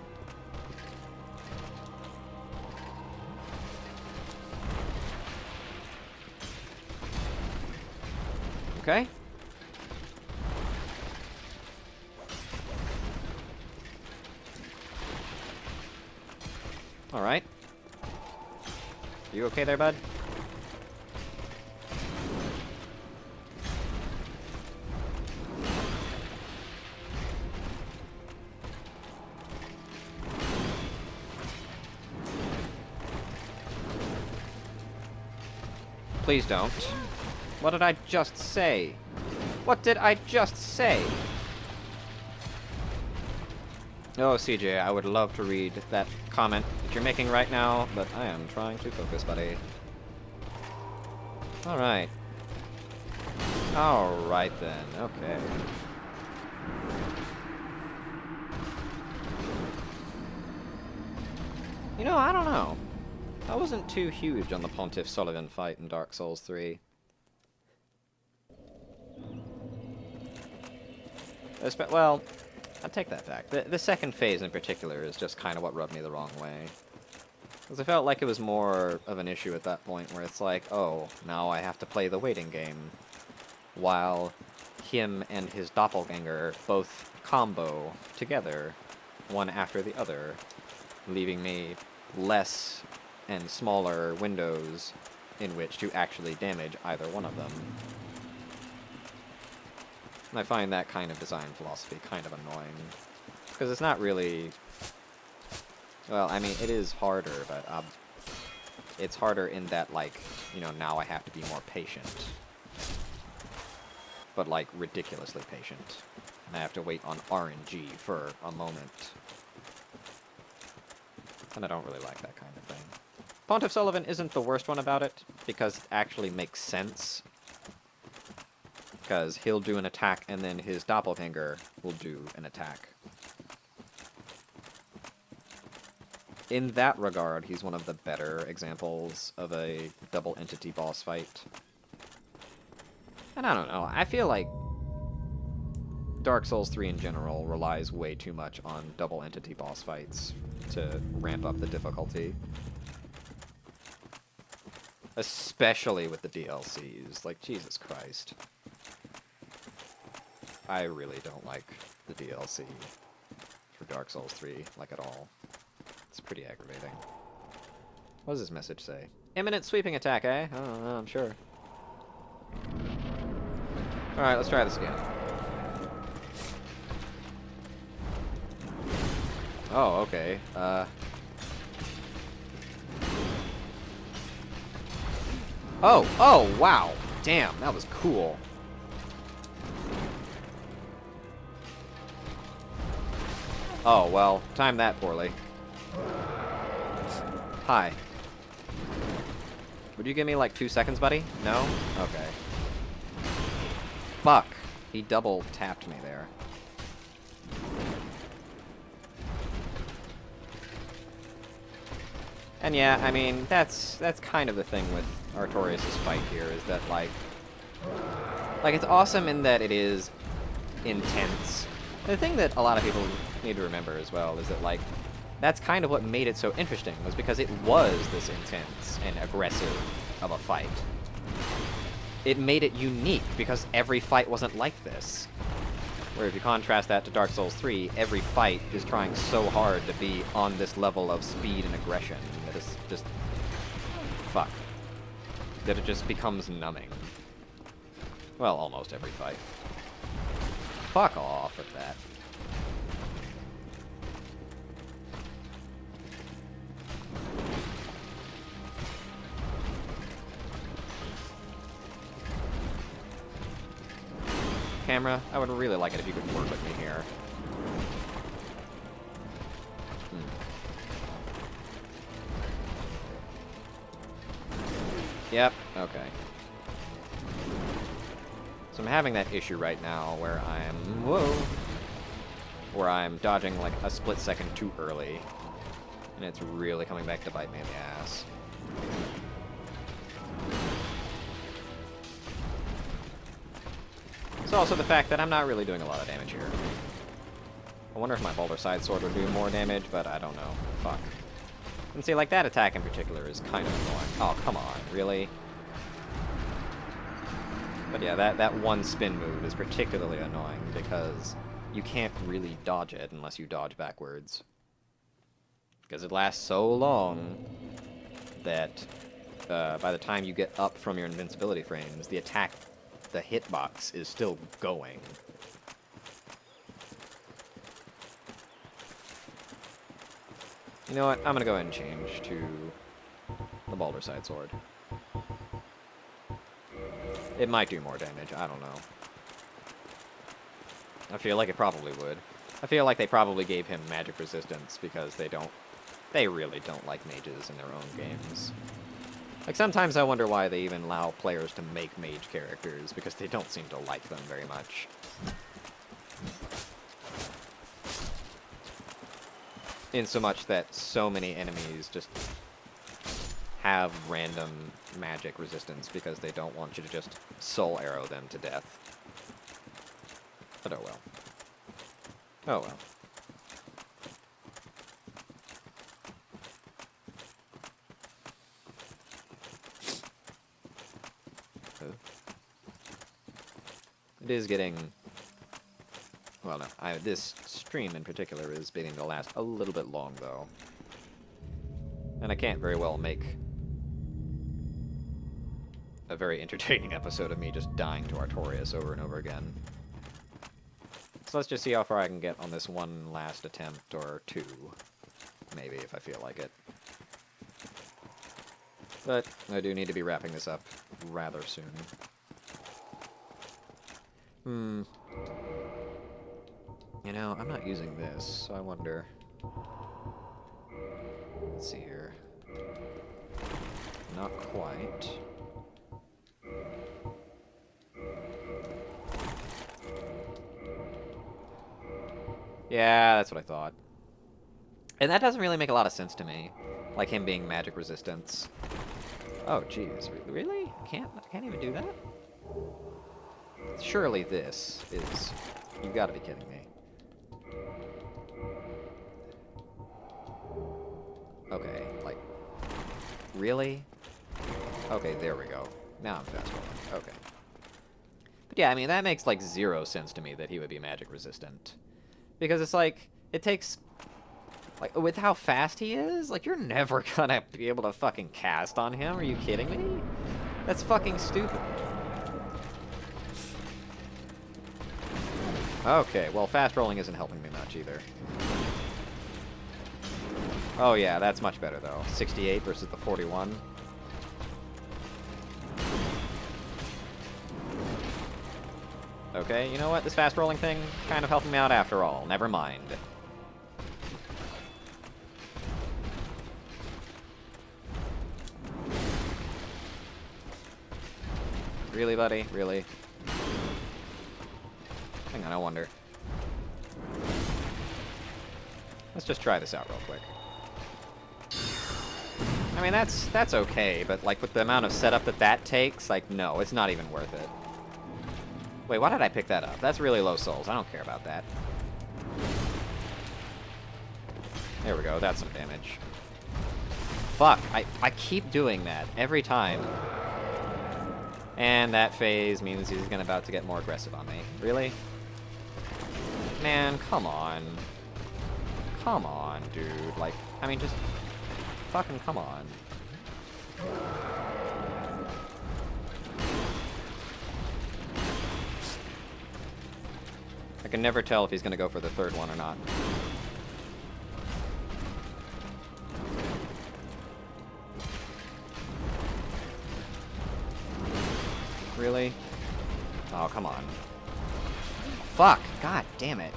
Okay. Alright. You okay there, bud? Please don't. What did I just say? What did I just say? Oh, CJ, I would love to read that comment that you're making right now, but I am trying to focus, buddy. Alright. Alright then, okay. You know, I don't know. I wasn't too huge on the Pontiff Sullivan fight in Dark Souls 3. Well, I take that back. The second phase in particular is just kind of what rubbed me the wrong way. Because I felt like it was more of an issue at that point where it's like, oh, now I have to play the waiting game. While him and his doppelganger both combo together, one after the other, leaving me less and smaller windows in which to actually damage either one of them. And I find that kind of design philosophy kind of annoying. Because it's not really... Well, I mean, it is harder, but it's harder in that, like, you know, now I have to be more patient. But, like, ridiculously patient. And I have to wait on RNG for a moment. And I don't really like that kind of thing. Pontiff Sullivan isn't the worst one about it, because it actually makes sense. Because he'll do an attack, and then his doppelganger will do an attack. In that regard, he's one of the better examples of a double entity boss fight. And I don't know, I feel like Dark Souls 3 in general relies way too much on double entity boss fights to ramp up the difficulty. Especially with the DLCs. Like, Jesus Christ. I really don't like the DLC for Dark Souls 3, like, at all. It's pretty aggravating. What does this message say? Imminent sweeping attack, eh? I don't know, I'm sure. Alright, let's try this again. Oh, okay. Oh, wow. Damn, that was cool. Oh, well, timed that poorly. Hi. Would you give me like 2 seconds, buddy? No? Okay. Fuck. He double tapped me there. And yeah, I mean, that's kind of the thing with Artorias' fight here, is that, like, it's awesome in that it is intense. The thing that a lot of people need to remember as well is that, like, that's kind of what made it so interesting, was because it was this intense and aggressive of a fight. It made it unique, because every fight wasn't like this. Where if you contrast that to Dark Souls 3, every fight is trying so hard to be on this level of speed and aggression that it's just... fuck. That it just becomes numbing. Well, almost every fight. Fuck off with that. Camera, I would really like it if you could work with me here. Yep, okay. So I'm having that issue right now where I'm dodging like a split second too early. And it's really coming back to bite me in the ass. It's also the fact that I'm not really doing a lot of damage here. I wonder if my Boulder Side Sword would do more damage, but I don't know. Fuck. And see, like, that attack in particular is kind of annoying. Oh, come on, really? But yeah, that one spin move is particularly annoying because you can't really dodge it unless you dodge backwards. Because it lasts so long that by the time you get up from your invincibility frames, the hitbox is still going. You know what? I'm gonna go ahead and change to the Boulder Side Sword. It might do more damage, I don't know. I feel like it probably would. I feel like they probably gave him magic resistance because they really don't like mages in their own games. Like, sometimes I wonder why they even allow players to make mage characters, because they don't seem to like them very much. In so much that so many enemies just have random magic resistance because they don't want you to just soul arrow them to death. But oh well. Oh well. It is getting... Well, no. This stream in particular is beginning to last a little bit long, though. And I can't very well make a very entertaining episode of me just dying to Artorias over and over again. So let's just see how far I can get on this one last attempt, or two. Maybe, if I feel like it. But I do need to be wrapping this up rather soon. You know, I'm not using this, so I wonder... Let's see here. Not quite. Yeah, that's what I thought. And that doesn't really make a lot of sense to me. Like him being magic resistance. Oh, jeez. Really? I can't even do that? Surely this is... You gotta be kidding me. Okay, like... Really? Okay, there we go. Now I'm fast forwarding. Okay. But yeah, I mean, that makes, like, 0 sense to me that he would be magic resistant. Because it's like, it takes... Like, with how fast he is, like, you're never gonna be able to fucking cast on him. Are you kidding me? That's fucking stupid. Okay, well, fast rolling isn't helping me much either. Oh yeah, that's much better though. 68 versus the 41. Okay, you know what? This fast rolling thing kind of helping me out after all. Never mind. Really, buddy? Really? Hang on, I wonder. Let's just try this out real quick. I mean, that's okay, but like with the amount of setup that takes, like, no, it's not even worth it. Wait, why did I pick that up? That's really low souls. I don't care about that. There we go. That's some damage. Fuck. I keep doing that every time. And that phase means he's about to get more aggressive on me. Really? Man, come on. Come on, dude. Like, I mean, just... Fucking come on. I can never tell if he's gonna go for the third one or not. Really? Oh, come on. Fuck! God damn it.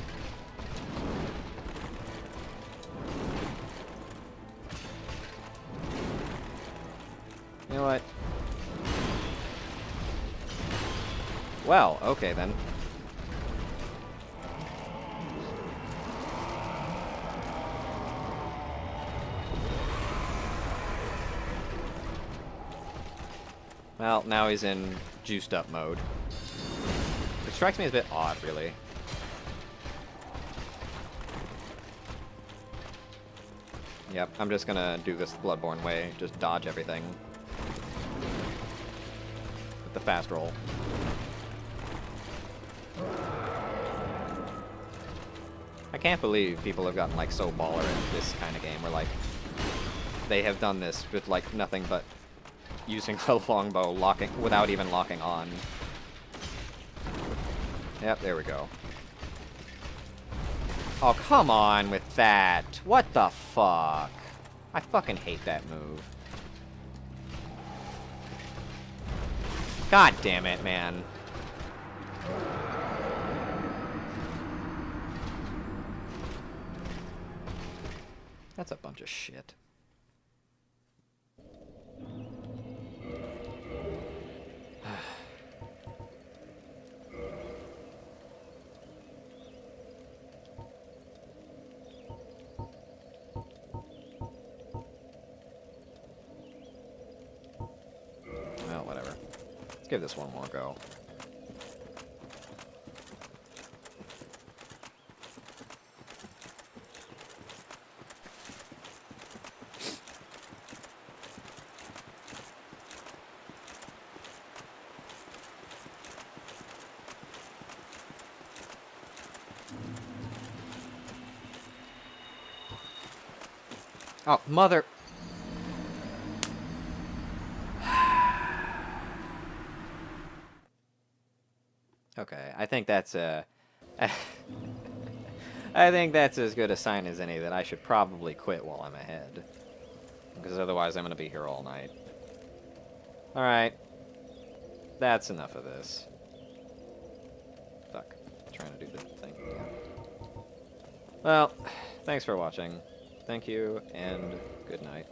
You know what? Well, okay then. Well, now he's in juiced up mode. Which strikes me as a bit odd, really. Yep, I'm just gonna do this Bloodborne way. Just dodge everything. With the fast roll. I can't believe people have gotten, like, so baller in this kind of game, where, like, they have done this with, like, nothing but using the longbow without even locking on. Yep, there we go. Oh, come on with that. What the fuck? I fucking hate that move. God damn it, man. That's a bunch of shit. Well, whatever. Let's give this one more go. Oh, mother... Okay, I think that's I think that's as good a sign as any that I should probably quit while I'm ahead. Because otherwise I'm going to be here all night. Alright. That's enough of this. Fuck. Trying to do the thing. Yeah. Well, thanks for watching. Thank you, and good night.